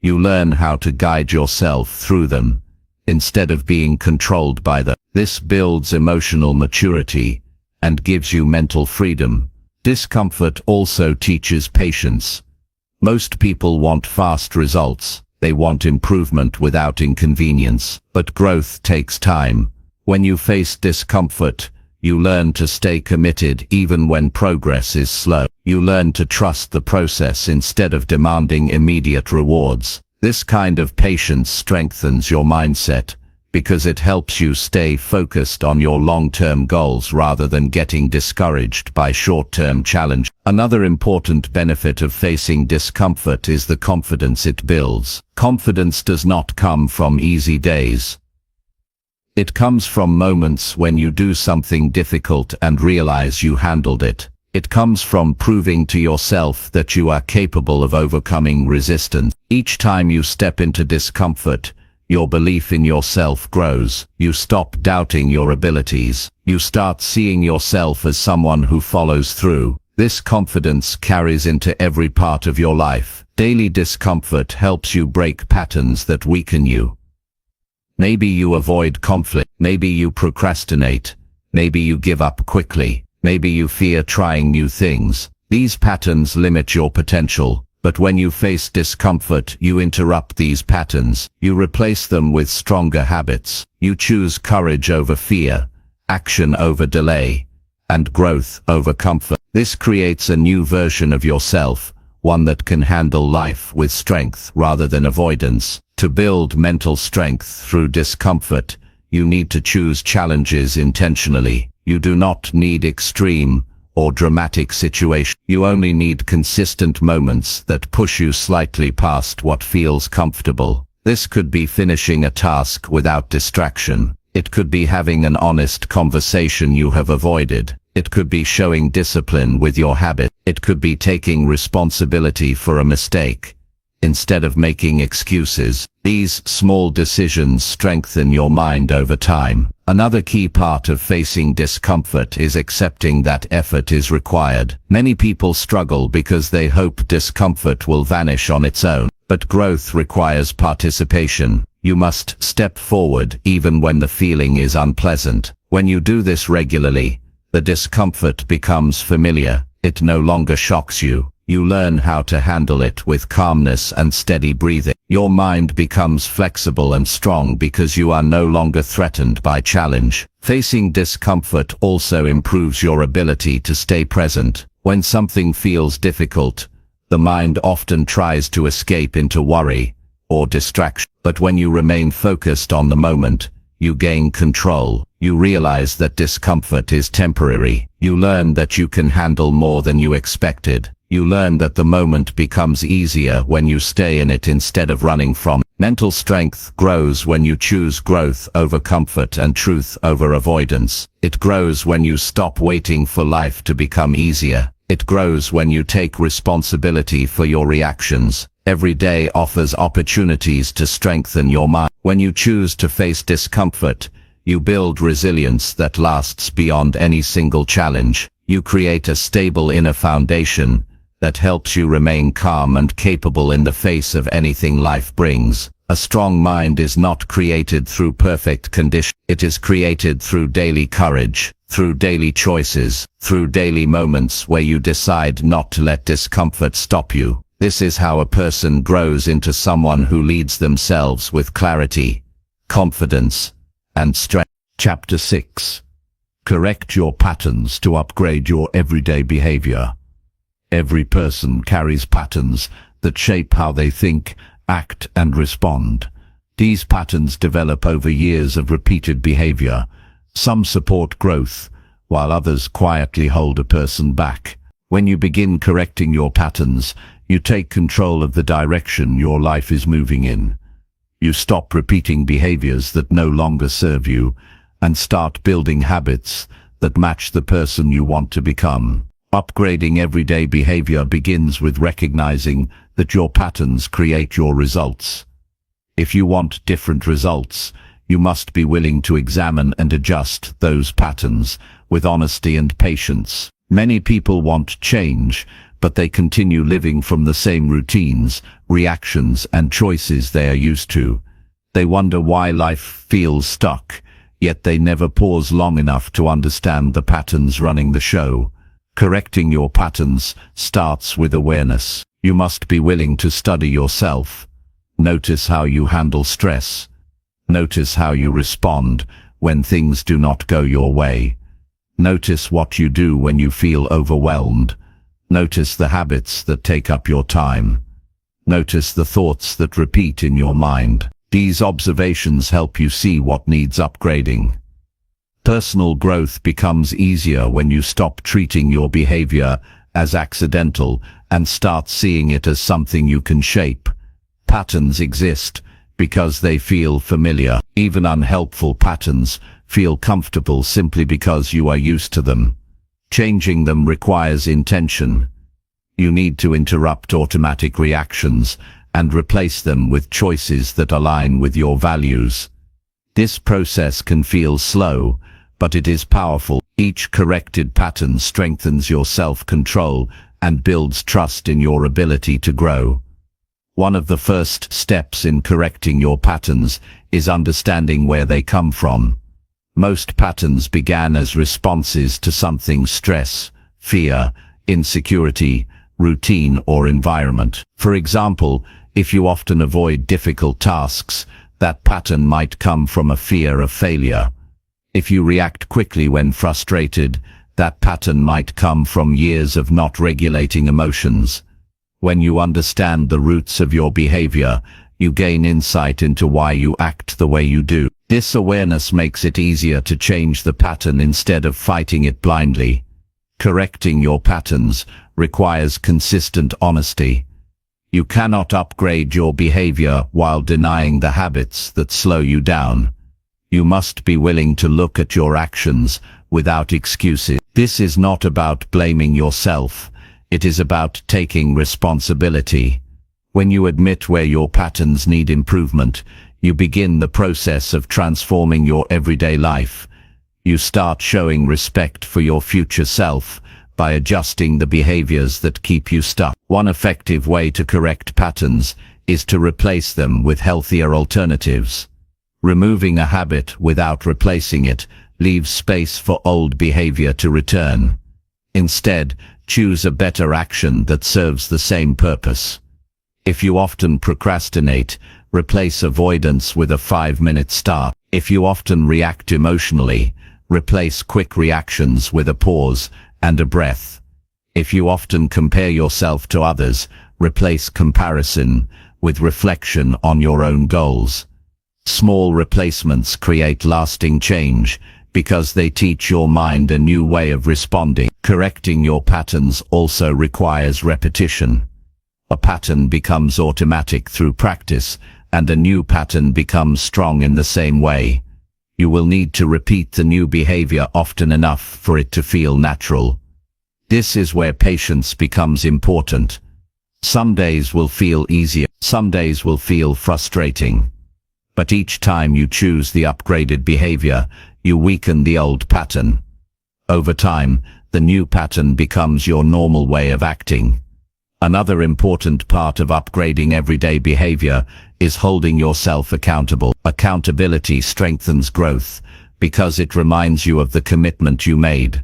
You learn how to guide yourself through them, instead of being controlled by them. This builds emotional maturity and gives you mental freedom. Discomfort also teaches patience. Most people want fast results. They want improvement without inconvenience. But growth takes time. When you face discomfort, you learn to stay committed even when progress is slow. You learn to trust the process instead of demanding immediate rewards. This kind of patience strengthens your mindset because it helps you stay focused on your long-term goals rather than getting discouraged by short-term challenge. Another important benefit of facing discomfort is the confidence it builds. Confidence does not come from easy days. It comes from moments when you do something difficult and realize you handled it. It comes from proving to yourself that you are capable of overcoming resistance. Each time you step into discomfort, your belief in yourself grows. You stop doubting your abilities. You start seeing yourself as someone who follows through. This confidence carries into every part of your life. Daily discomfort helps you break patterns that weaken you. Maybe you avoid conflict. Maybe you procrastinate. Maybe you give up quickly. Maybe you fear trying new things. These patterns limit your potential. But when you face discomfort, you interrupt these patterns. You replace them with stronger habits. You choose courage over fear, action over delay, and growth over comfort. This creates a new version of yourself, one that can handle life with strength rather than avoidance. To build mental strength through discomfort, you need to choose challenges intentionally. You do not need extreme or dramatic situations. You only need consistent moments that push you slightly past what feels comfortable. This could be finishing a task without distraction. It could be having an honest conversation you have avoided. It could be showing discipline with your habit. It could be taking responsibility for a mistake instead of making excuses. These small decisions strengthen your mind over time. Another key part of facing discomfort is accepting that effort is required. Many people struggle because they hope discomfort will vanish on its own. But growth requires participation. You must step forward even when the feeling is unpleasant. When you do this regularly, the discomfort becomes familiar. It no longer shocks you. You learn how to handle it with calmness and steady breathing. Your mind becomes flexible and strong because you are no longer threatened by challenge. Facing discomfort also improves your ability to stay present. When something feels difficult, the mind often tries to escape into worry or distraction. But when you remain focused on the moment, you gain control. You realize that discomfort is temporary. You learn that you can handle more than you expected. You learn that the moment becomes easier when you stay in it instead of running from it. Mental strength grows when you choose growth over comfort and truth over avoidance. It grows when you stop waiting for life to become easier. It grows when you take responsibility for your reactions. Every day offers opportunities to strengthen your mind. When you choose to face discomfort, you build resilience that lasts beyond any single challenge. You create a stable inner foundation that helps you remain calm and capable in the face of anything life brings. A strong mind is not created through perfect conditions. It is created through daily courage, through daily choices, through daily moments where you decide not to let discomfort stop you. This is how a person grows into someone who leads themselves with clarity, confidence, and strength. Chapter 6. Correct your patterns to upgrade your everyday behavior. Every person carries patterns that shape how they think, act, and respond. These patterns develop over years of repeated behavior. Some support growth, while others quietly hold a person back. When you begin correcting your patterns, you take control of the direction your life is moving in. You stop repeating behaviors that no longer serve you, and start building habits that match the person you want to become. Upgrading everyday behavior begins with recognizing that your patterns create your results. If you want different results, you must be willing to examine and adjust those patterns with honesty and patience. Many people want change, but they continue living from the same routines, reactions, and choices they are used to. They wonder why life feels stuck, yet they never pause long enough to understand the patterns running the show. Correcting your patterns starts with awareness. You must be willing to study yourself. Notice how you handle stress. Notice how you respond when things do not go your way. Notice what you do when you feel overwhelmed. Notice the habits that take up your time. Notice the thoughts that repeat in your mind. These observations help you see what needs upgrading. Personal growth becomes easier when you stop treating your behavior as accidental and start seeing it as something you can shape. Patterns exist because they feel familiar. Even unhelpful patterns feel comfortable simply because you are used to them. Changing them requires intention. You need to interrupt automatic reactions and replace them with choices that align with your values. This process can feel slow, but it is powerful. Each corrected pattern strengthens your self-control and builds trust in your ability to grow. One of the first steps in correcting your patterns is understanding where they come from. Most patterns began as responses to something: stress, fear, insecurity, routine, or environment. For example, if you often avoid difficult tasks, that pattern might come from a fear of failure. If you react quickly when frustrated, that pattern might come from years of not regulating emotions. When you understand the roots of your behavior, you gain insight into why you act the way you do. This awareness makes it easier to change the pattern instead of fighting it blindly. Correcting your patterns requires consistent honesty. You cannot upgrade your behavior while denying the habits that slow you down. You must be willing to look at your actions without excuses. This is not about blaming yourself. It is about taking responsibility. When you admit where your patterns need improvement, you begin the process of transforming your everyday life. You start showing respect for your future self by adjusting the behaviors that keep you stuck. One effective way to correct patterns is to replace them with healthier alternatives. Removing a habit without replacing it leaves space for old behavior to return. Instead, choose a better action that serves the same purpose. If you often procrastinate, replace avoidance with a 5-minute start. If you often react emotionally, replace quick reactions with a pause and a breath. If you often compare yourself to others, replace comparison with reflection on your own goals. Small replacements create lasting change because they teach your mind a new way of responding. Correcting your patterns also requires repetition. A pattern becomes automatic through practice, and a new pattern becomes strong in the same way. You will need to repeat the new behavior often enough for it to feel natural. This is where patience becomes important. Some days will feel easier, some days will feel frustrating. But each time you choose the upgraded behavior, you weaken the old pattern. Over time, the new pattern becomes your normal way of acting. Another important part of upgrading everyday behavior is holding yourself accountable. Accountability strengthens growth because it reminds you of the commitment you made.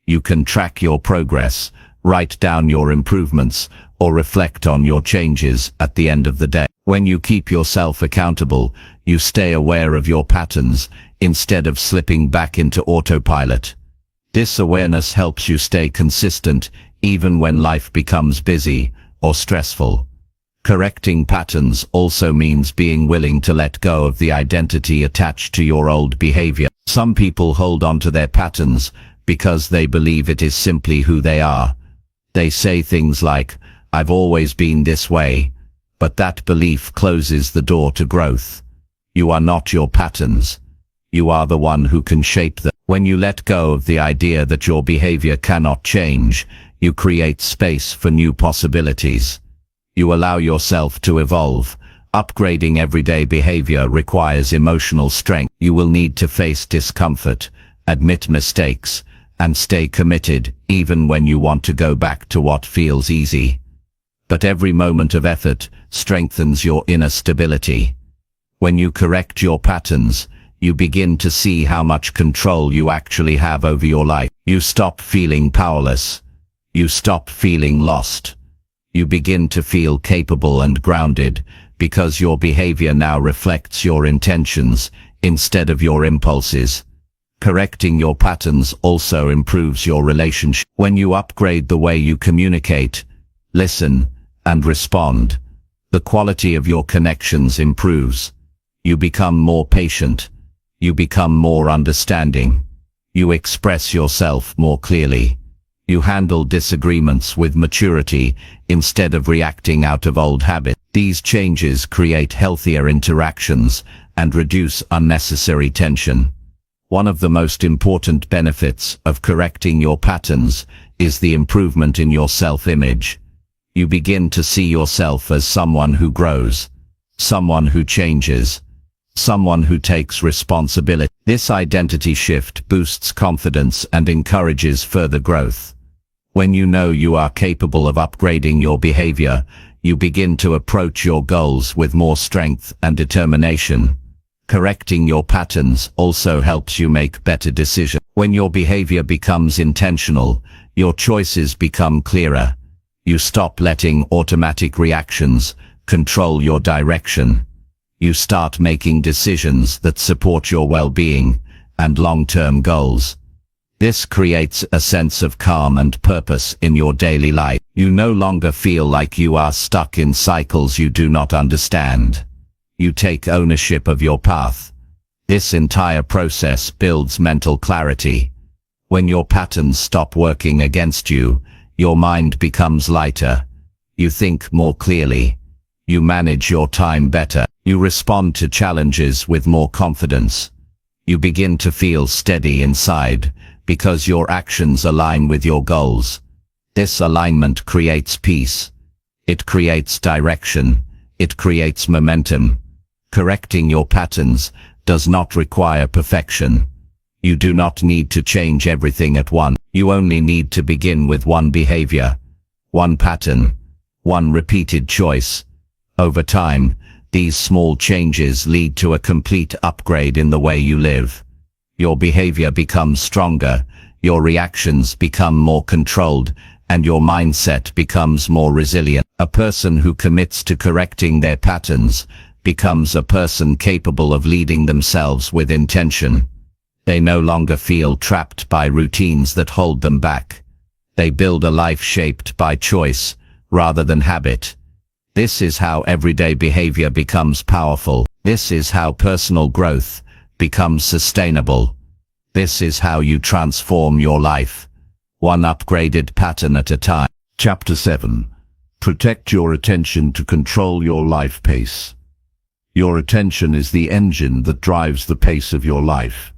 You can track your progress, write down your improvements, or reflect on your changes at the end of the day. When you keep yourself accountable, you stay aware of your patterns instead of slipping back into autopilot. This awareness helps you stay consistent even when life becomes busy or stressful. Correcting patterns also means being willing to let go of the identity attached to your old behavior. Some people hold on to their patterns because they believe it is simply who they are. They say things like, "I've always been this way," but that belief closes the door to growth. You are not your patterns. You are the one who can shape them. When you let go of the idea that your behavior cannot change, you create space for new possibilities. You allow yourself to evolve. Upgrading everyday behavior requires emotional strength. You will need to face discomfort, admit mistakes, and stay committed even when you want to go back to what feels easy. But every moment of effort strengthens your inner stability. When you correct your patterns, you begin to see how much control you actually have over your life. You stop feeling powerless. You stop feeling lost. You begin to feel capable and grounded because your behavior now reflects your intentions instead of your impulses. Correcting your patterns also improves your relationship. When you upgrade the way you communicate, listen, and respond, the quality of your connections improves. You become more patient. You become more understanding. You express yourself more clearly. You handle disagreements with maturity instead of reacting out of old habit. These changes create healthier interactions and reduce unnecessary tension. One of the most important benefits of correcting your patterns is the improvement in your self-image. You begin to see yourself as someone who grows, someone who changes, someone who takes responsibility. This identity shift boosts confidence and encourages further growth. When you know you are capable of upgrading your behavior, you begin to approach your goals with more strength and determination. Correcting your patterns also helps you make better decisions. When your behavior becomes intentional, your choices become clearer. You stop letting automatic reactions control your direction. You start making decisions that support your well-being and long-term goals. This creates a sense of calm and purpose in your daily life. You no longer feel like you are stuck in cycles you do not understand. You take ownership of your path. This entire process builds mental clarity. When your patterns stop working against you, your mind becomes lighter. You think more clearly. You manage your time better. You respond to challenges with more confidence. You begin to feel steady inside because your actions align with your goals. This alignment creates peace. It creates direction. It creates momentum. Correcting your patterns does not require perfection. You do not need to change everything at once. You only need to begin with one behavior, one pattern, one repeated choice. Over time, these small changes lead to a complete upgrade in the way you live. Your behavior becomes stronger, your reactions become more controlled, and your mindset becomes more resilient. A person who commits to correcting their patterns becomes a person capable of leading themselves with intention. They no longer feel trapped by routines that hold them back. They build a life shaped by choice rather than habit. This is how everyday behavior becomes powerful. This is how personal growth becomes sustainable. This is how you transform your life, one upgraded pattern at a time. Chapter 7. Protect your attention to control your life pace. Your attention is the engine that drives the pace of your life.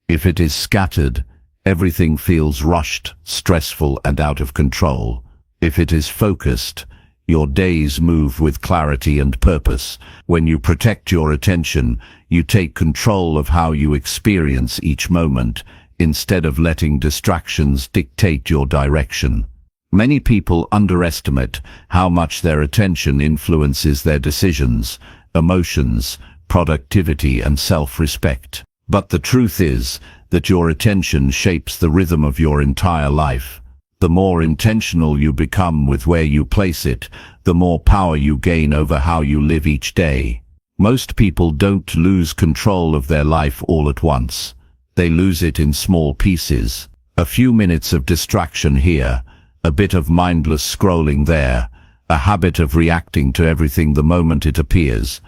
If it is scattered, everything feels rushed, stressful, and out of control. If it is focused, your days move with clarity and purpose. When you protect your attention, you take control of how you experience each moment, instead of letting distractions dictate your direction. Many people underestimate how much their attention influences their decisions, emotions, productivity, and self-respect. But the truth is that your attention shapes the rhythm of your entire life. The more intentional you become with where you place it, the more power you gain over how you live each day. Most people don't lose control of their life all at once. They lose it in small pieces. A few minutes of distraction here, a bit of mindless scrolling there, a habit of reacting to everything the moment it appears.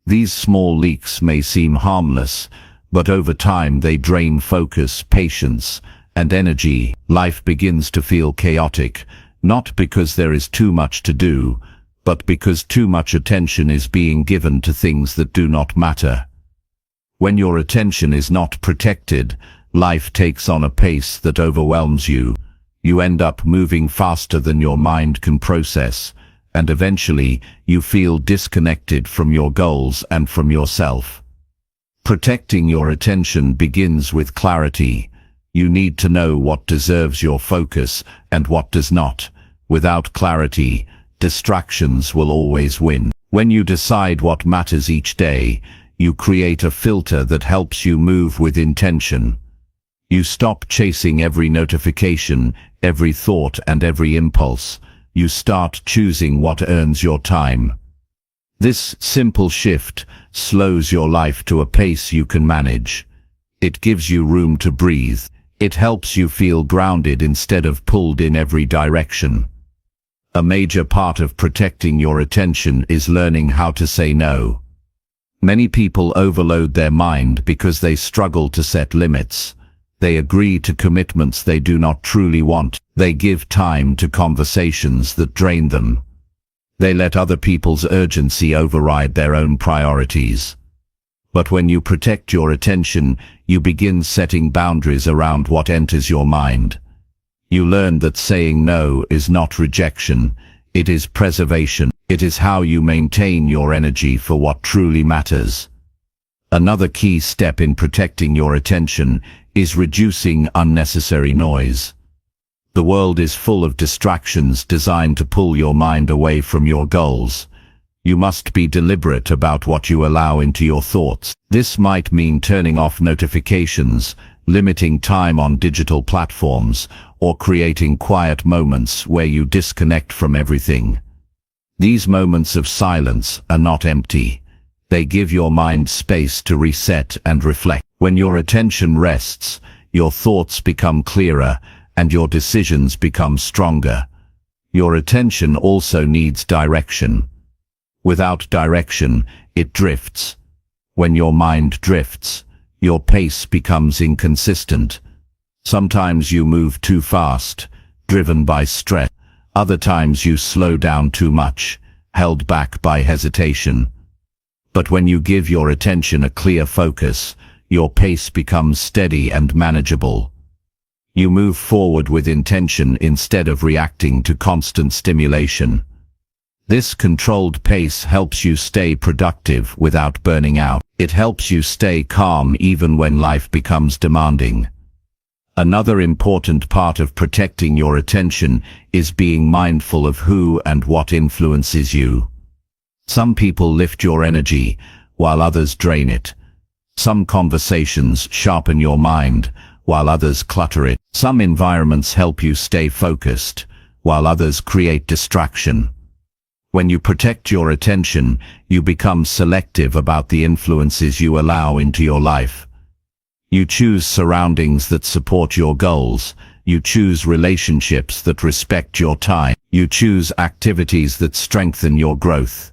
These small leaks may seem harmless, but over time they drain focus, patience, and energy. Life begins to feel chaotic, not because there is too much to do, but because too much attention is being given to things that do not matter. When your attention is not protected, life takes on a pace that overwhelms you. You end up moving faster than your mind can process, and eventually you feel disconnected from your goals and from yourself. Protecting your attention begins with clarity. You need to know what deserves your focus and what does not. Without clarity, distractions will always win. When you decide what matters each day, you create a filter that helps you move with intention. You stop chasing every notification, every thought, and every impulse. You start choosing what earns your time. This simple shift slows your life to a pace you can manage. It gives you room to breathe. It helps you feel grounded instead of pulled in every direction. A major part of protecting your attention is learning how to say no. Many people overload their mind because they struggle to set limits. They agree to commitments they do not truly want. They give time to conversations that drain them. They let other people's urgency override their own priorities. But when you protect your attention, you begin setting boundaries around what enters your mind. You learn that saying no is not rejection, it is preservation. It is how you maintain your energy for what truly matters. Another key step in protecting your attention is reducing unnecessary noise. The world is full of distractions designed to pull your mind away from your goals. You must be deliberate about what you allow into your thoughts. This might mean turning off notifications, limiting time on digital platforms, or creating quiet moments where you disconnect from everything. These moments of silence are not empty. They give your mind space to reset and reflect. When your attention rests, your thoughts become clearer and your decisions become stronger. Your attention also needs direction. Without direction, it drifts. When your mind drifts, your pace becomes inconsistent. Sometimes you move too fast, driven by stress. Other times you slow down too much, held back by hesitation. But when you give your attention a clear focus, your pace becomes steady and manageable. You move forward with intention instead of reacting to constant stimulation. This controlled pace helps you stay productive without burning out. It helps you stay calm even when life becomes demanding. Another important part of protecting your attention is being mindful of who and what influences you. Some people lift your energy, while others drain it. Some conversations sharpen your mind, while others clutter it. Some environments help you stay focused, while others create distraction. When you protect your attention, you become selective about the influences you allow into your life. You choose surroundings that support your goals. You choose relationships that respect your time. You choose activities that strengthen your growth.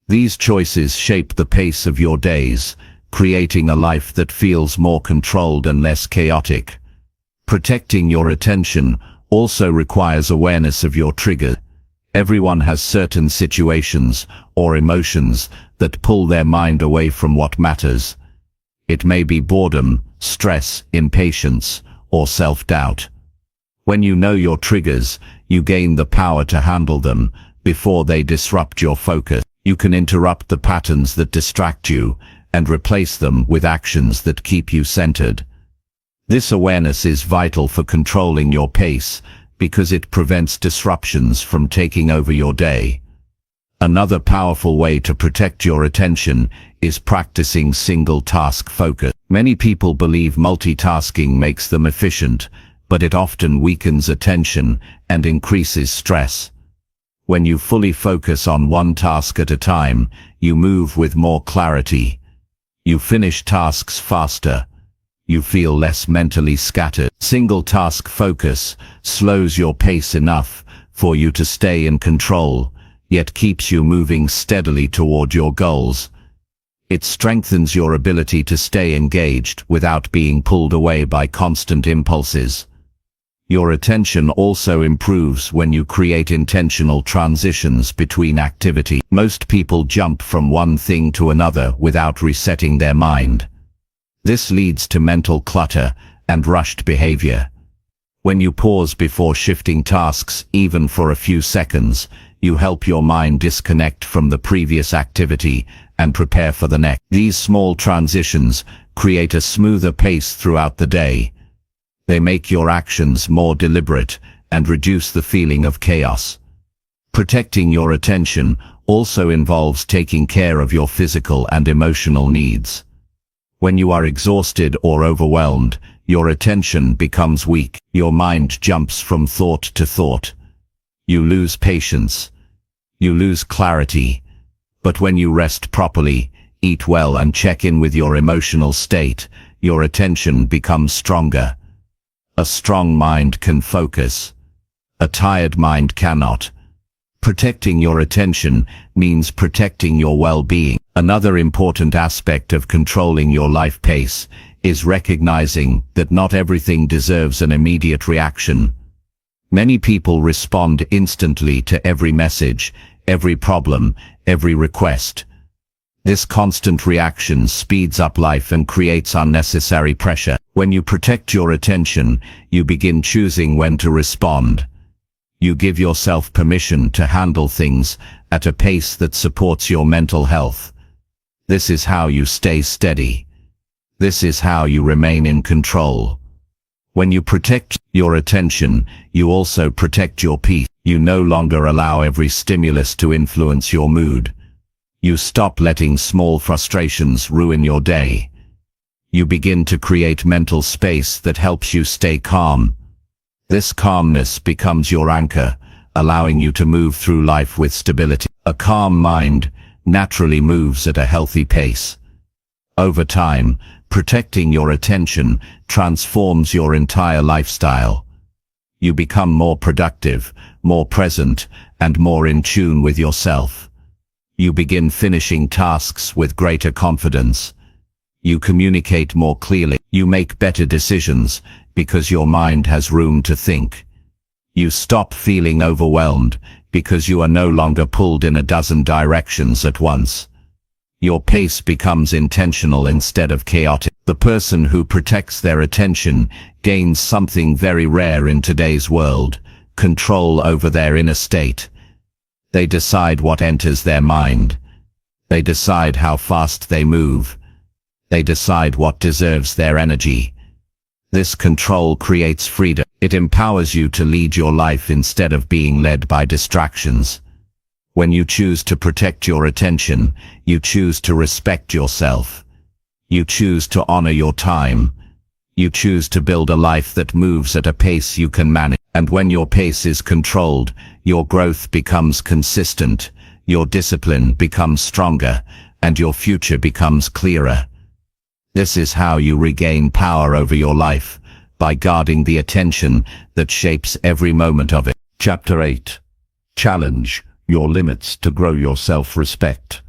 These choices shape the pace of your days, creating a life that feels more controlled and less chaotic. Protecting your attention also requires awareness of your triggers. Everyone has certain situations or emotions that pull their mind away from what matters. It may be boredom, stress, impatience, or self-doubt. When you know your triggers, you gain the power to handle them before they disrupt your focus. You can interrupt the patterns that distract you and replace them with actions that keep you centered. This awareness is vital for controlling your pace, because it prevents disruptions from taking over your day. Another powerful way to protect your attention is practicing single-task focus. Many people believe multitasking makes them efficient, but it often weakens attention and increases stress. When you fully focus on one task at a time, you move with more clarity. You finish tasks faster. You feel less mentally scattered. Single-task focus slows your pace enough for you to stay in control, yet keeps you moving steadily toward your goals. It strengthens your ability to stay engaged without being pulled away by constant impulses. Your attention also improves when you create intentional transitions between activity. Most people jump from one thing to another without resetting their mind. This leads to mental clutter and rushed behavior. When you pause before shifting tasks, even for a few seconds, you help your mind disconnect from the previous activity and prepare for the next. These small transitions create a smoother pace throughout the day. They make your actions more deliberate and reduce the feeling of chaos. Protecting your attention also involves taking care of your physical and emotional needs. When you are exhausted or overwhelmed, your attention becomes weak. Your mind jumps from thought to thought. You lose patience. You lose clarity. But when you rest properly, eat well and check in with your emotional state, your attention becomes stronger. A strong mind can focus. A tired mind cannot. Protecting your attention means protecting your well-being. Another important aspect of controlling your life pace is recognizing that not everything deserves an immediate reaction. Many people respond instantly to every message, every problem, every request. This constant reaction speeds up life and creates unnecessary pressure. When you protect your attention, you begin choosing when to respond. You give yourself permission to handle things at a pace that supports your mental health. This is how you stay steady. This is how you remain in control. When you protect your attention, you also protect your peace. You no longer allow every stimulus to influence your mood. You stop letting small frustrations ruin your day. You begin to create mental space that helps you stay calm. This calmness becomes your anchor, allowing you to move through life with stability. A calm mind naturally moves at a healthy pace. Over time, protecting your attention transforms your entire lifestyle. You become more productive, more present, and more in tune with yourself. You begin finishing tasks with greater confidence. You communicate more clearly. You make better decisions because your mind has room to think. You stop feeling overwhelmed because you are no longer pulled in a dozen directions at once. Your pace becomes intentional instead of chaotic. The person who protects their attention gains something very rare in today's world: control over their inner state. They decide what enters their mind. They decide how fast they move. They decide what deserves their energy. This control creates freedom. It empowers you to lead your life instead of being led by distractions. When you choose to protect your attention, you choose to respect yourself. You choose to honor your time. You choose to build a life that moves at a pace you can manage. And when your pace is controlled, your growth becomes consistent, your discipline becomes stronger, and your future becomes clearer. This is how you regain power over your life, by guarding the attention that shapes every moment of it. Chapter 8. Challenge your limits to grow your self-respect.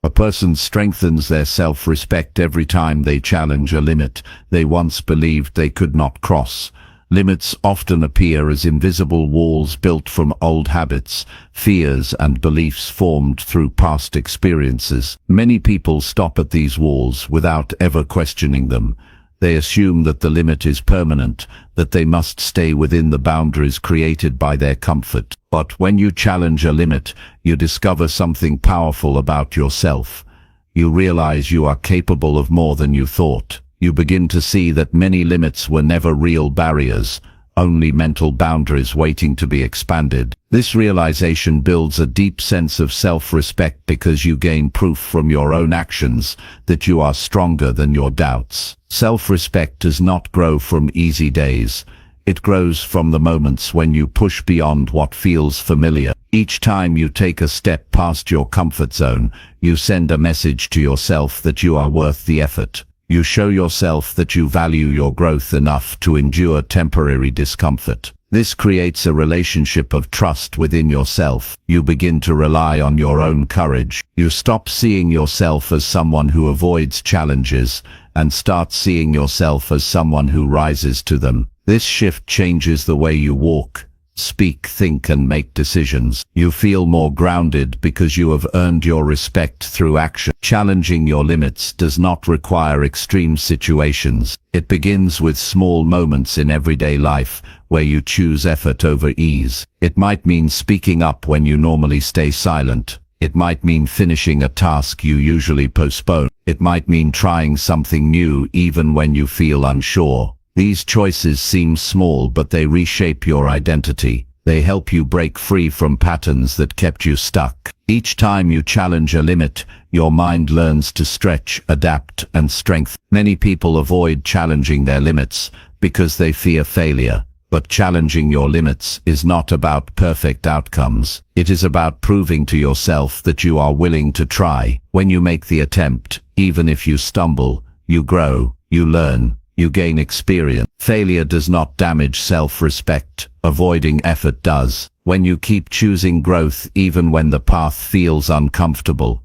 A person strengthens their self-respect every time they challenge a limit they once believed they could not cross. Limits often appear as invisible walls built from old habits, fears, and beliefs formed through past experiences. Many people stop at these walls without ever questioning them. They assume that the limit is permanent, that they must stay within the boundaries created by their comfort. But when you challenge a limit, you discover something powerful about yourself. You realize you are capable of more than you thought. You begin to see that many limits were never real barriers, only mental boundaries waiting to be expanded. This realization builds a deep sense of self-respect because you gain proof from your own actions that you are stronger than your doubts. Self-respect does not grow from easy days. It grows from the moments when you push beyond what feels familiar. Each time you take a step past your comfort zone, you send a message to yourself that you are worth the effort. You show yourself that you value your growth enough to endure temporary discomfort. This creates a relationship of trust within yourself. You begin to rely on your own courage. You stop seeing yourself as someone who avoids challenges and start seeing yourself as someone who rises to them. This shift changes the way you walk, speak, think, and make decisions. You feel more grounded because you have earned your respect through action. Challenging your limits does not require extreme situations. It begins with small moments in everyday life where you choose effort over ease. It might mean speaking up when you normally stay silent. It might mean finishing a task you usually postpone. It might mean trying something new even when you feel unsure. These choices seem small, but they reshape your identity. They help you break free from patterns that kept you stuck. Each time you challenge a limit, your mind learns to stretch, adapt, and strengthen. Many people avoid challenging their limits because they fear failure. But challenging your limits is not about perfect outcomes. It is about proving to yourself that you are willing to try. When you make the attempt, even if you stumble, you grow, you learn. You gain experience. Failure does not damage self-respect. Avoiding effort does. When you keep choosing growth even when the path feels uncomfortable,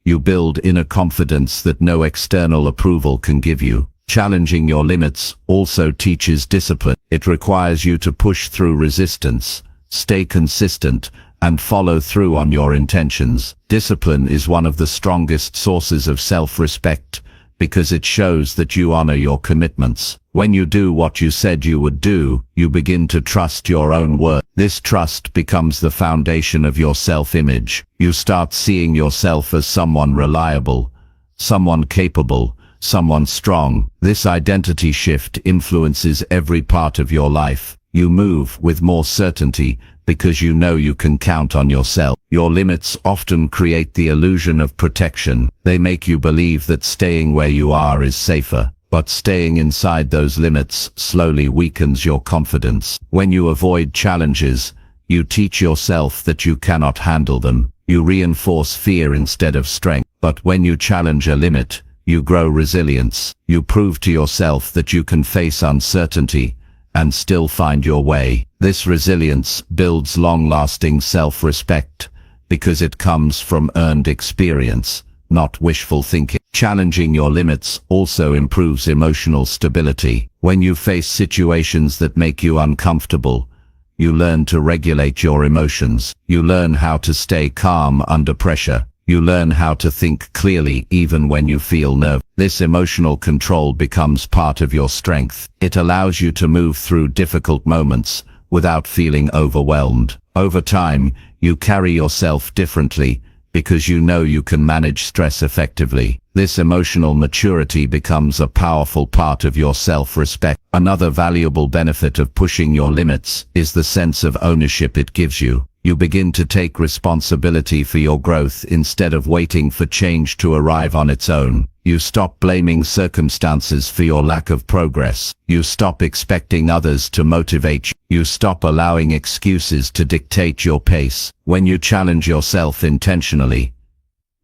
you build inner confidence that no external approval can give you. Challenging your limits also teaches discipline. It requires you to push through resistance, stay consistent, and follow through on your intentions. Discipline is one of the strongest sources of self-respect, because it shows that you honor your commitments. When you do what you said you would do, you begin to trust your own word. This trust becomes the foundation of your self-image. You start seeing yourself as someone reliable, someone capable, someone strong. This identity shift influences every part of your life. You move with more certainty because you know you can count on yourself. Your limits often create the illusion of protection. They make you believe that staying where you are is safer. But staying inside those limits slowly weakens your confidence. When you avoid challenges, you teach yourself that you cannot handle them. You reinforce fear instead of strength. But when you challenge a limit, you grow resilience. You prove to yourself that you can face uncertainty and still find your way. This resilience builds long-lasting self-respect because it comes from earned experience, not wishful thinking. Challenging your limits also improves emotional stability. When you face situations that make you uncomfortable, you learn to regulate your emotions. You learn how to stay calm under pressure. You learn how to think clearly even when you feel nervous. This emotional control becomes part of your strength. It allows you to move through difficult moments without feeling overwhelmed. Over time, you carry yourself differently because you know you can manage stress effectively. This emotional maturity becomes a powerful part of your self-respect. Another valuable benefit of pushing your limits is the sense of ownership it gives you. You begin to take responsibility for your growth instead of waiting for change to arrive on its own. You stop blaming circumstances for your lack of progress. You stop expecting others to motivate you. You stop allowing excuses to dictate your pace. When you challenge yourself intentionally,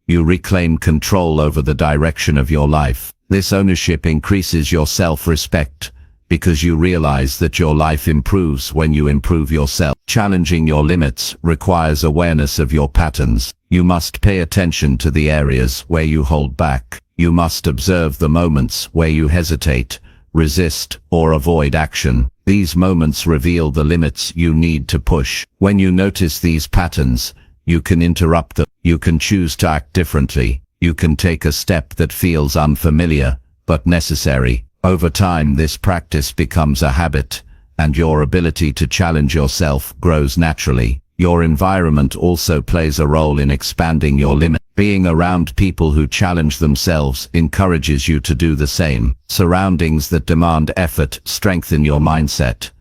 you reclaim control over the direction of your life. This ownership increases your self-respect because you realize that your life improves when you improve yourself. Challenging your limits requires awareness of your patterns. You must pay attention to the areas where you hold back. You must observe the moments where you hesitate, resist, or avoid action. These moments reveal the limits you need to push. When you notice these patterns, you can interrupt them. You can choose to act differently. You can take a step that feels unfamiliar, but necessary. Over time, this practice becomes a habit, and your ability to challenge yourself grows naturally. Your environment also plays a role in expanding your limit. Being around people who challenge themselves encourages you to do the same. Surroundings that demand effort strengthen your mindset,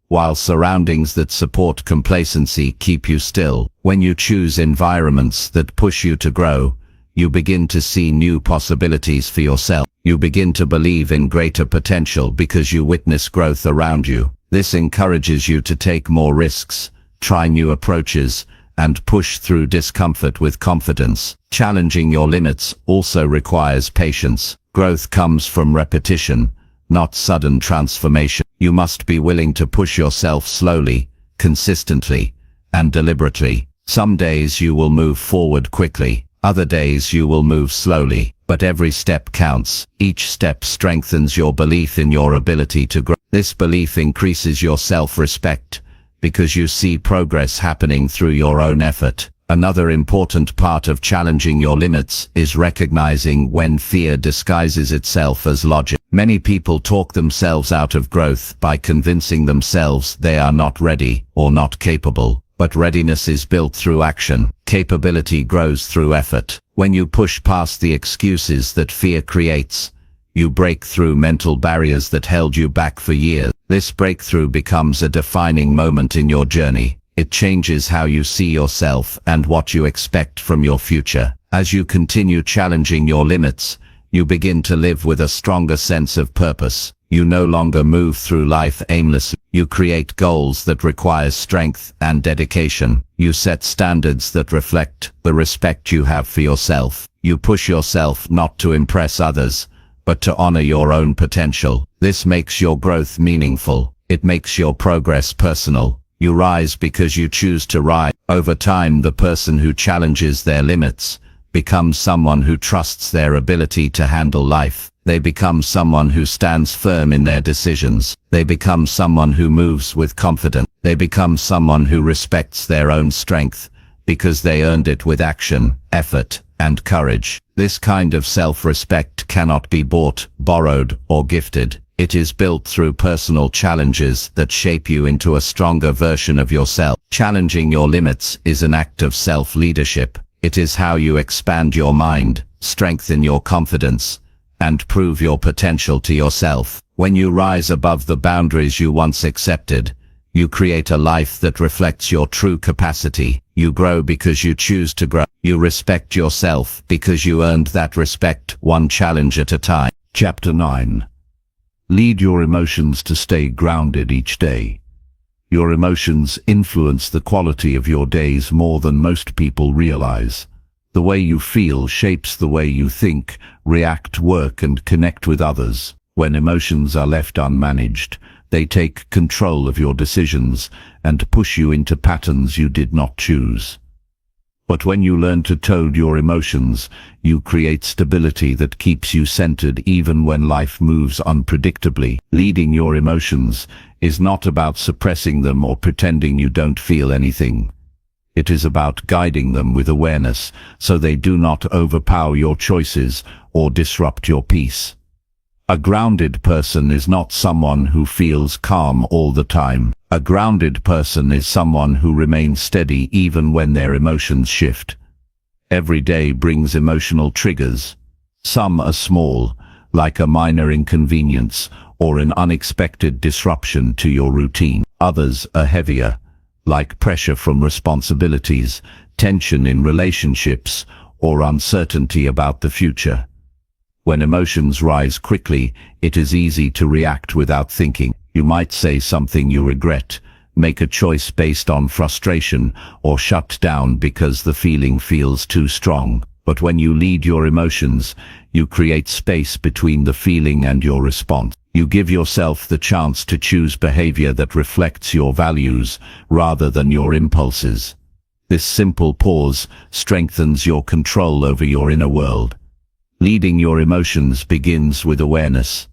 while surroundings that support complacency keep you still. When you choose environments that push you to grow, you begin to see new possibilities for yourself. You begin to believe in greater potential because you witness growth around you. This encourages you to take more risks, try new approaches, and push through discomfort with confidence. Challenging your limits also requires patience. Growth comes from repetition, not sudden transformation. You must be willing to push yourself slowly, consistently, and deliberately. Some days you will move forward quickly, other days you will move slowly, but every step counts. Each step strengthens your belief in your ability to grow. This belief increases your self-respect, because you see progress happening through your own effort. Another important part of challenging your limits is recognizing when fear disguises itself as logic. Many people talk themselves out of growth by convincing themselves they are not ready or not capable. But readiness is built through action. Capability grows through effort. When you push past the excuses that fear creates, you break through mental barriers that held you back for years. This breakthrough becomes a defining moment in your journey. It changes how you see yourself and what you expect from your future. As you continue challenging your limits, you begin to live with a stronger sense of purpose. You no longer move through life aimlessly. You create goals that require strength and dedication. You set standards that reflect the respect you have for yourself. You push yourself not to impress others, but to honor your own potential. This makes your growth meaningful. It makes your progress personal. You rise because you choose to rise. Over time, the person who challenges their limits becomes someone who trusts their ability to handle life. They become someone who stands firm in their decisions. They become someone who moves with confidence. They become someone who respects their own strength, because they earned it with action, effort, and courage. This kind of self-respect cannot be bought, borrowed, or gifted. It is built through personal challenges that shape you into a stronger version of yourself. Challenging your limits is an act of self-leadership. It is how you expand your mind, strengthen your confidence, and prove your potential to yourself. When you rise above the boundaries you once accepted, you create a life that reflects your true capacity. You grow because you choose to grow. You respect yourself because you earned that respect, one challenge at a time. Chapter 9. Lead your emotions to stay grounded each day. Your emotions influence the quality of your days more than most people realize. The way you feel shapes the way you think, react, work, and connect with others. When emotions are left unmanaged, they take control of your decisions and push you into patterns you did not choose. But when you learn to tone your emotions, you create stability that keeps you centered even when life moves unpredictably. Leading your emotions is not about suppressing them or pretending you don't feel anything. It is about guiding them with awareness so they do not overpower your choices or disrupt your peace. A grounded person is not someone who feels calm all the time. A grounded person is someone who remains steady even when their emotions shift. Every day brings emotional triggers. Some are small, like a minor inconvenience or an unexpected disruption to your routine. Others are heavier, like pressure from responsibilities, tension in relationships, or uncertainty about the future. When emotions rise quickly, it is easy to react without thinking. You might say something you regret, make a choice based on frustration, or shut down because the feeling feels too strong. But when you lead your emotions, you create space between the feeling and your response. You give yourself the chance to choose behavior that reflects your values rather than your impulses. This simple pause strengthens your control over your inner world. Leading your emotions begins with awareness.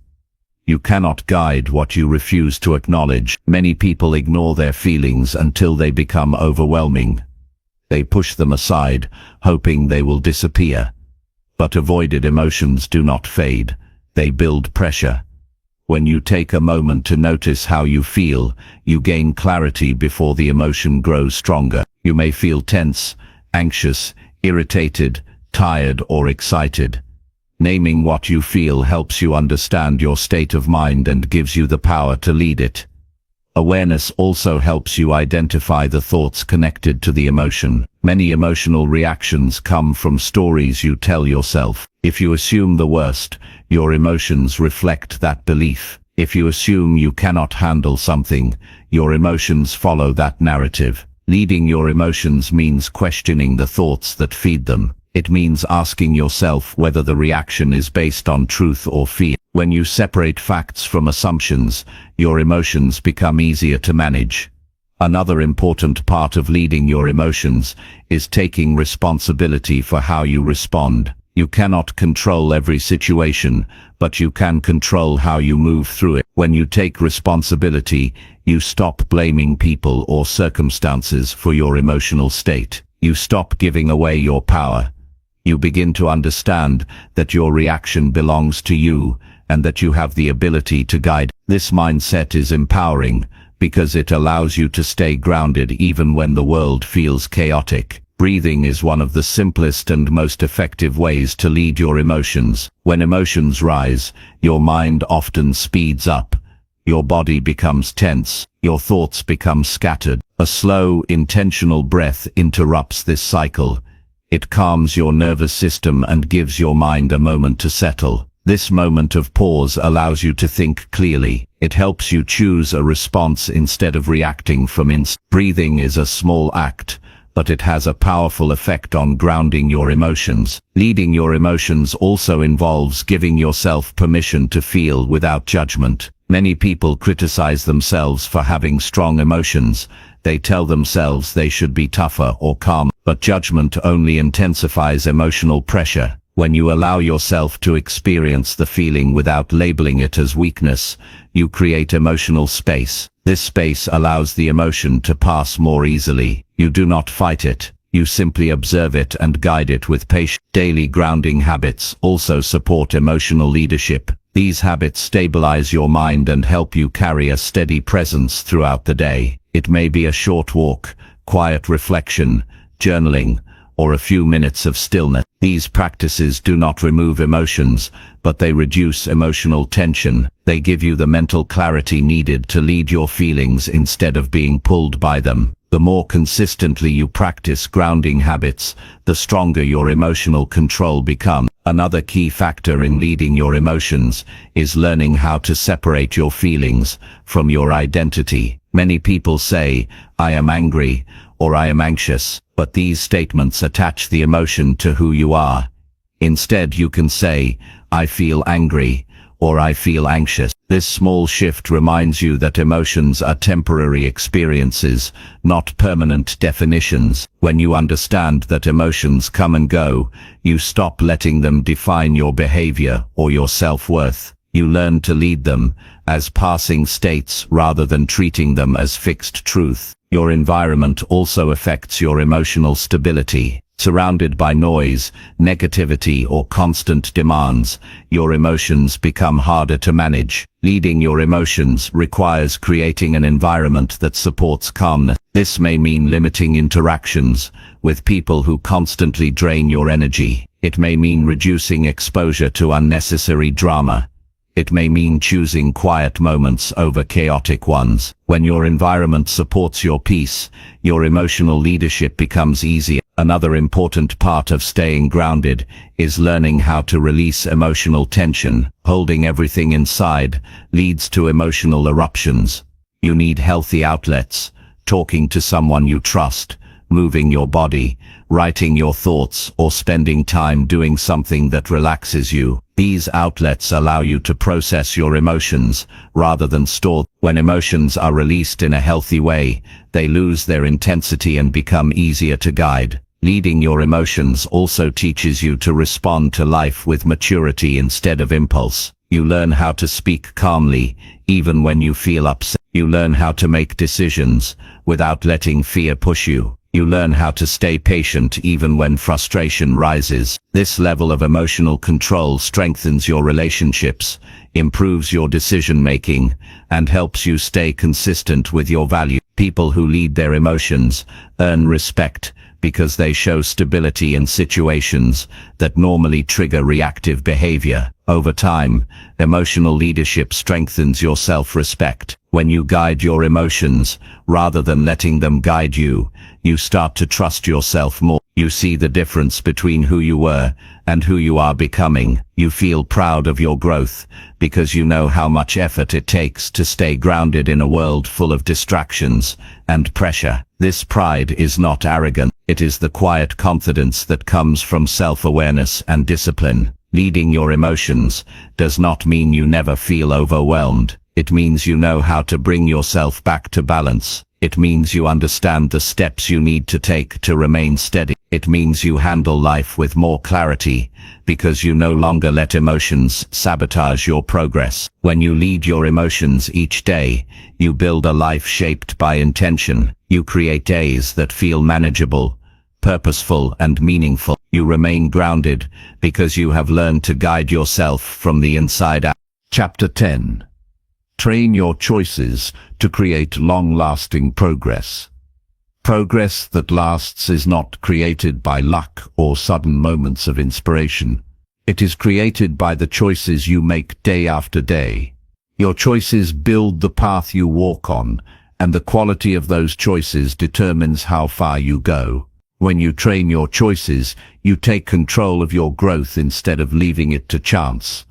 You cannot guide what you refuse to acknowledge. Many people ignore their feelings until they become overwhelming. They push them aside, hoping they will disappear. But avoided emotions do not fade. They build pressure. When you take a moment to notice how you feel, you gain clarity before the emotion grows stronger. You may feel tense, anxious, irritated, tired, or excited. Naming what you feel helps you understand your state of mind and gives you the power to lead it. Awareness also helps you identify the thoughts connected to the emotion. Many emotional reactions come from stories you tell yourself. If you assume the worst, your emotions reflect that belief. If you assume you cannot handle something, your emotions follow that narrative. Leading your emotions means questioning the thoughts that feed them. It means asking yourself whether the reaction is based on truth or fear. When you separate facts from assumptions, your emotions become easier to manage. Another important part of leading your emotions is taking responsibility for how you respond. You cannot control every situation, but you can control how you move through it. When you take responsibility, you stop blaming people or circumstances for your emotional state. You stop giving away your power. You begin to understand that your reaction belongs to you and that you have the ability to guide. This mindset is empowering because it allows you to stay grounded even when the world feels chaotic. Breathing is one of the simplest and most effective ways to lead your emotions. When emotions rise, your mind often speeds up. Your body becomes tense. Your thoughts become scattered. A slow, intentional breath interrupts this cycle. It calms your nervous system and gives your mind a moment to settle. This moment of pause allows you to think clearly. It helps you choose a response instead of reacting from instinct. Breathing is a small act, but it has a powerful effect on grounding your emotions. Leading your emotions also involves giving yourself permission to feel without judgment. Many people criticize themselves for having strong emotions. They tell themselves they should be tougher or calm, but judgment only intensifies emotional pressure. When you allow yourself to experience the feeling without labeling it as weakness, you create emotional space. This space allows the emotion to pass more easily. You do not fight it. You simply observe it and guide it with patience. Daily grounding habits also support emotional leadership. These habits stabilize your mind and help you carry a steady presence throughout the day. It may be a short walk, quiet reflection, journaling, or a few minutes of stillness. These practices do not remove emotions, but they reduce emotional tension. They give you the mental clarity needed to lead your feelings instead of being pulled by them. The more consistently you practice grounding habits, the stronger your emotional control becomes. Another key factor in leading your emotions is learning how to separate your feelings from your identity. Many people say, "I am angry," or "I am anxious," but these statements attach the emotion to who you are. Instead, you can say, "I feel angry," or "I feel anxious." This small shift reminds you that emotions are temporary experiences, not permanent definitions. When you understand that emotions come and go, you stop letting them define your behavior or your self-worth. You learn to lead them as passing states rather than treating them as fixed truth. Your environment also affects your emotional stability. Surrounded by noise, negativity, or constant demands, your emotions become harder to manage. Leading your emotions requires creating an environment that supports calmness. This may mean limiting interactions with people who constantly drain your energy. It may mean reducing exposure to unnecessary drama. It may mean choosing quiet moments over chaotic ones. When your environment supports your peace, your emotional leadership becomes easier. Another important part of staying grounded is learning how to release emotional tension. Holding everything inside leads to emotional eruptions. You need healthy outlets, talking to someone you trust, moving your body, writing your thoughts, or spending time doing something that relaxes you. These outlets allow you to process your emotions rather than store. When emotions are released in a healthy way, they lose their intensity and become easier to guide. Leading your emotions also teaches you to respond to life with maturity instead of impulse. You learn how to speak calmly, even when you feel upset. You learn how to make decisions without letting fear push you. You learn how to stay patient even when frustration rises. This level of emotional control strengthens your relationships, improves your decision-making, and helps you stay consistent with your values. People who lead their emotions earn respect because they show stability in situations that normally trigger reactive behavior. Over time, emotional leadership strengthens your self-respect. When you guide your emotions, rather than letting them guide you, you start to trust yourself more. You see the difference between who you were and who you are becoming. You feel proud of your growth because you know how much effort it takes to stay grounded in a world full of distractions and pressure. This pride is not arrogant. It is the quiet confidence that comes from self-awareness and discipline. Leading your emotions does not mean you never feel overwhelmed. It means you know how to bring yourself back to balance. It means you understand the steps you need to take to remain steady. It means you handle life with more clarity because you no longer let emotions sabotage your progress. When you lead your emotions each day, you build a life shaped by intention. You create days that feel manageable, purposeful, and meaningful. You remain grounded because you have learned to guide yourself from the inside out. Chapter 10. Train your choices to create long-lasting progress. Progress that lasts is not created by luck or sudden moments of inspiration. It is created by the choices you make day after day. Your choices build the path you walk on, and the quality of those choices determines how far you go. When you train your choices, you take control of your growth instead of leaving it to chance.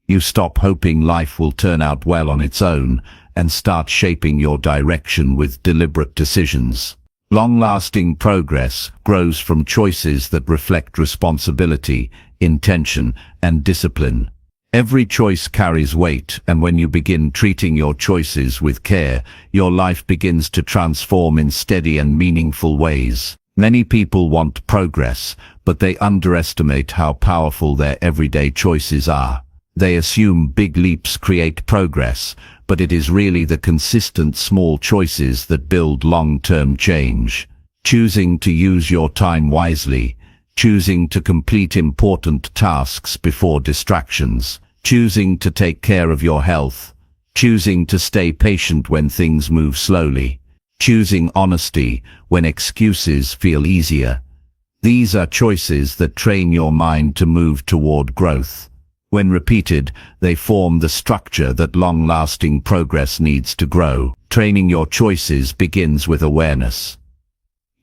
You stop hoping life will turn out well on its own and start shaping your direction with deliberate decisions. Long-lasting progress grows from choices that reflect responsibility, intention, and discipline. Every choice carries weight, and when you begin treating your choices with care, your life begins to transform in steady and meaningful ways. Many people want progress, but they underestimate how powerful their everyday choices are. They assume big leaps create progress, but it is really the consistent small choices that build long-term change. Choosing to use your time wisely, choosing to complete important tasks before distractions, choosing to take care of your health, choosing to stay patient when things move slowly, choosing honesty when excuses feel easier. These are choices that train your mind to move toward growth. When repeated, they form the structure that long-lasting progress needs to grow. Training your choices begins with awareness.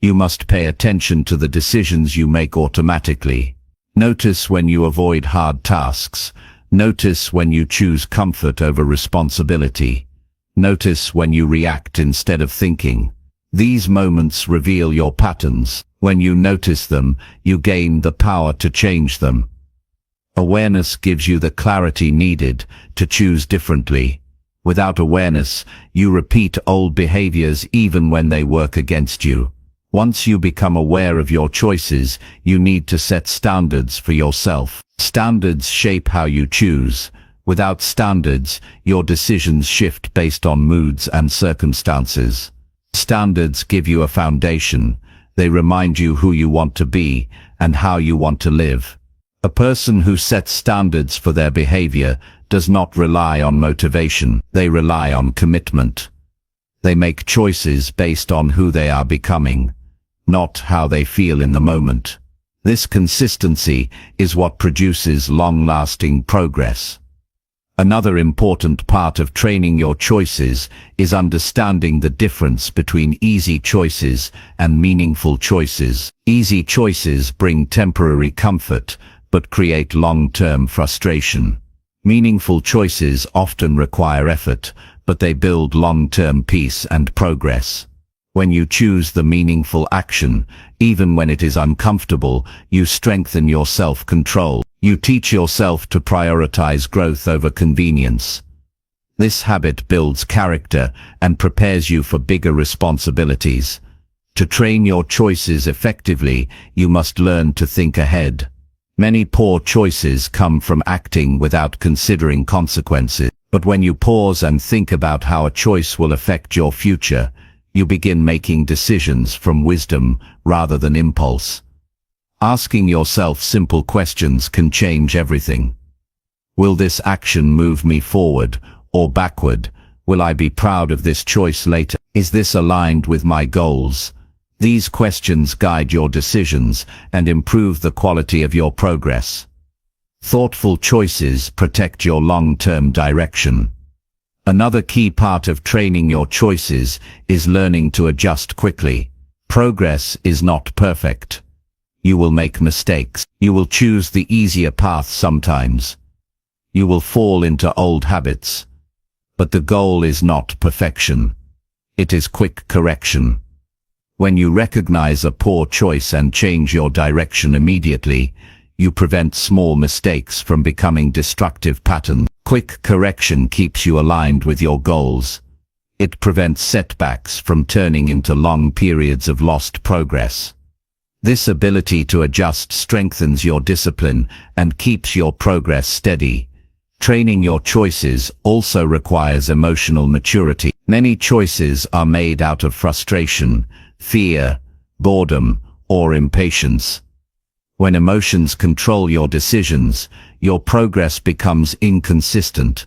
You must pay attention to the decisions you make automatically. Notice when you avoid hard tasks. Notice when you choose comfort over responsibility. Notice when you react instead of thinking. These moments reveal your patterns. When you notice them, you gain the power to change them. Awareness gives you the clarity needed to choose differently. Without awareness, you repeat old behaviors even when they work against you. Once you become aware of your choices, you need to set standards for yourself. Standards shape how you choose. Without standards, your decisions shift based on moods and circumstances. Standards give you a foundation. They remind you who you want to be and how you want to live. A person who sets standards for their behavior does not rely on motivation. They rely on commitment. They make choices based on who they are becoming, not how they feel in the moment. This consistency is what produces long-lasting progress. Another important part of training your choices is understanding the difference between easy choices and meaningful choices. Easy choices bring temporary comfort, but create long-term frustration. Meaningful choices often require effort, but they build long-term peace and progress. When you choose the meaningful action, even when it is uncomfortable, you strengthen your self-control. You teach yourself to prioritize growth over convenience. This habit builds character and prepares you for bigger responsibilities. To train your choices effectively, you must learn to think ahead. Many poor choices come from acting without considering consequences. But when you pause and think about how a choice will affect your future, you begin making decisions from wisdom rather than impulse. Asking yourself simple questions can change everything. Will this action move me forward or backward? Will I be proud of this choice later? Is this aligned with my goals? These questions guide your decisions and improve the quality of your progress. Thoughtful choices protect your long-term direction. Another key part of training your choices is learning to adjust quickly. Progress is not perfect. You will make mistakes. You will choose the easier path sometimes. You will fall into old habits. But the goal is not perfection. It is quick correction. When you recognize a poor choice and change your direction immediately, you prevent small mistakes from becoming destructive patterns. Quick correction keeps you aligned with your goals. It prevents setbacks from turning into long periods of lost progress. This ability to adjust strengthens your discipline and keeps your progress steady. Training your choices also requires emotional maturity. Many choices are made out of frustration, fear, boredom, or impatience. When emotions control your decisions, your progress becomes inconsistent.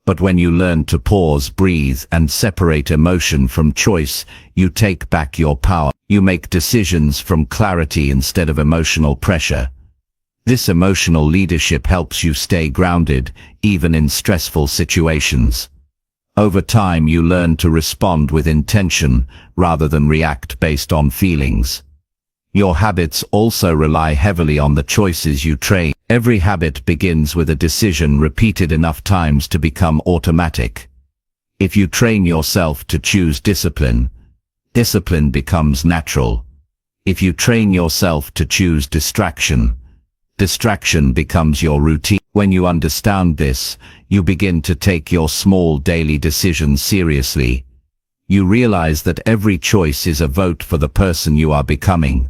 But when you learn to pause, breathe, and separate emotion from choice, you take back your power. You make decisions from clarity instead of emotional pressure. This emotional leadership helps you stay grounded, even in stressful situations. Over time, you learn to respond with intention, rather than react based on feelings. Your habits also rely heavily on the choices you train. Every habit begins with a decision repeated enough times to become automatic. If you train yourself to choose discipline, discipline becomes natural. If you train yourself to choose distraction, distraction becomes your routine. When you understand this, you begin to take your small daily decisions seriously. You realize that every choice is a vote for the person you are becoming.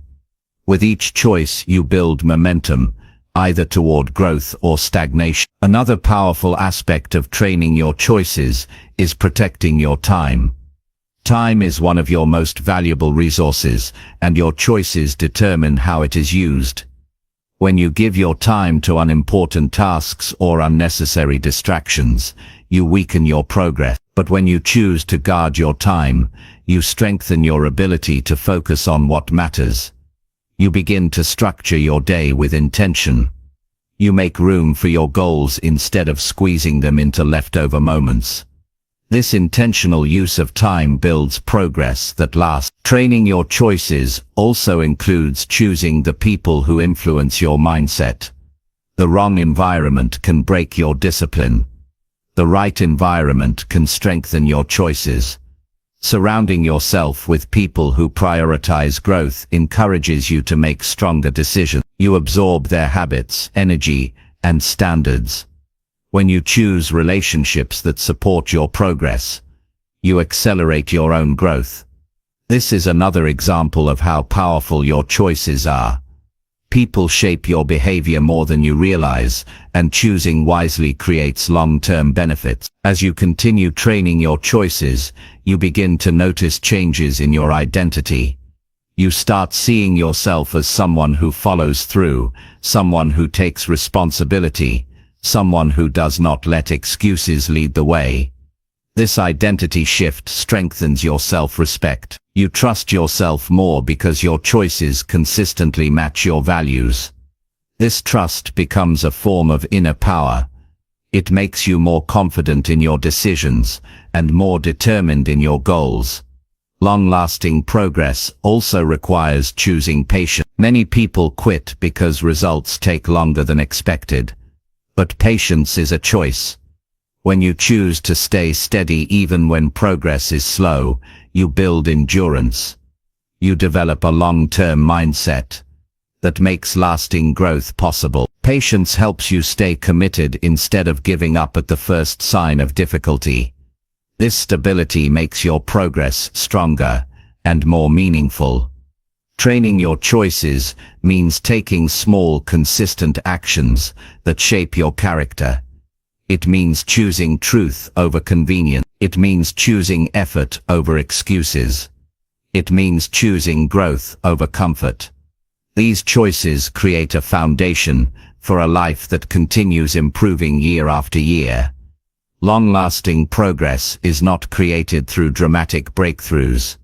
With each choice, you build momentum, either toward growth or stagnation. Another powerful aspect of training your choices is protecting your time. Time is one of your most valuable resources, and your choices determine how it is used. When you give your time to unimportant tasks or unnecessary distractions, you weaken your progress. But when you choose to guard your time, you strengthen your ability to focus on what matters. You begin to structure your day with intention. You make room for your goals instead of squeezing them into leftover moments. This intentional use of time builds progress that lasts. Training your choices also includes choosing the people who influence your mindset. The wrong environment can break your discipline. The right environment can strengthen your choices. Surrounding yourself with people who prioritize growth encourages you to make stronger decisions. You absorb their habits, energy, and standards. When you choose relationships that support your progress, you accelerate your own growth. This is another example of how powerful your choices are. People shape your behavior more than you realize, and choosing wisely creates long-term benefits. As you continue training your choices, you begin to notice changes in your identity. You start seeing yourself as someone who follows through, someone who takes responsibility, someone who does not let excuses lead the way. This identity shift strengthens your self-respect. You trust yourself more because your choices consistently match your values. This trust becomes a form of inner power. It makes you more confident in your decisions and more determined in your goals. Long-lasting progress also requires choosing patience. Many people quit because results take longer than expected. But patience is a choice. When you choose to stay steady even when progress is slow, you build endurance. You develop a long-term mindset that makes lasting growth possible. Patience helps you stay committed instead of giving up at the first sign of difficulty. This stability makes your progress stronger and more meaningful. Training your choices means taking small, consistent actions that shape your character. It means choosing truth over convenience. It means choosing effort over excuses. It means choosing growth over comfort. These choices create a foundation for a life that continues improving year after year. Long-lasting progress is not created through dramatic breakthroughs.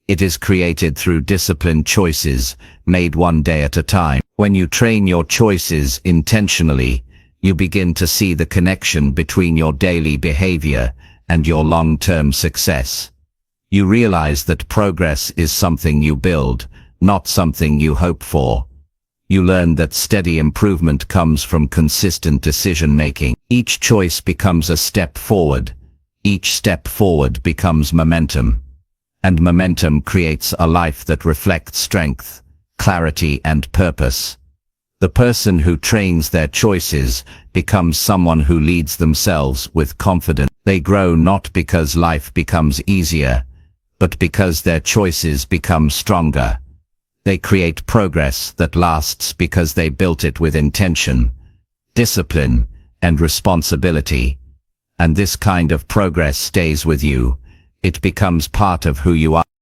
It is created through disciplined choices, made one day at a time. When you train your choices intentionally, you begin to see the connection between your daily behavior and your long-term success. You realize that progress is something you build, not something you hope for. You learn that steady improvement comes from consistent decision-making. Each choice becomes a step forward. Each step forward becomes momentum. And momentum creates a life that reflects strength, clarity, and purpose. The person who trains their choices becomes someone who leads themselves with confidence. They grow not because life becomes easier, but because their choices become stronger. They create progress that lasts because they built it with intention, discipline, and responsibility. And this kind of progress stays with you. It becomes part of who you are.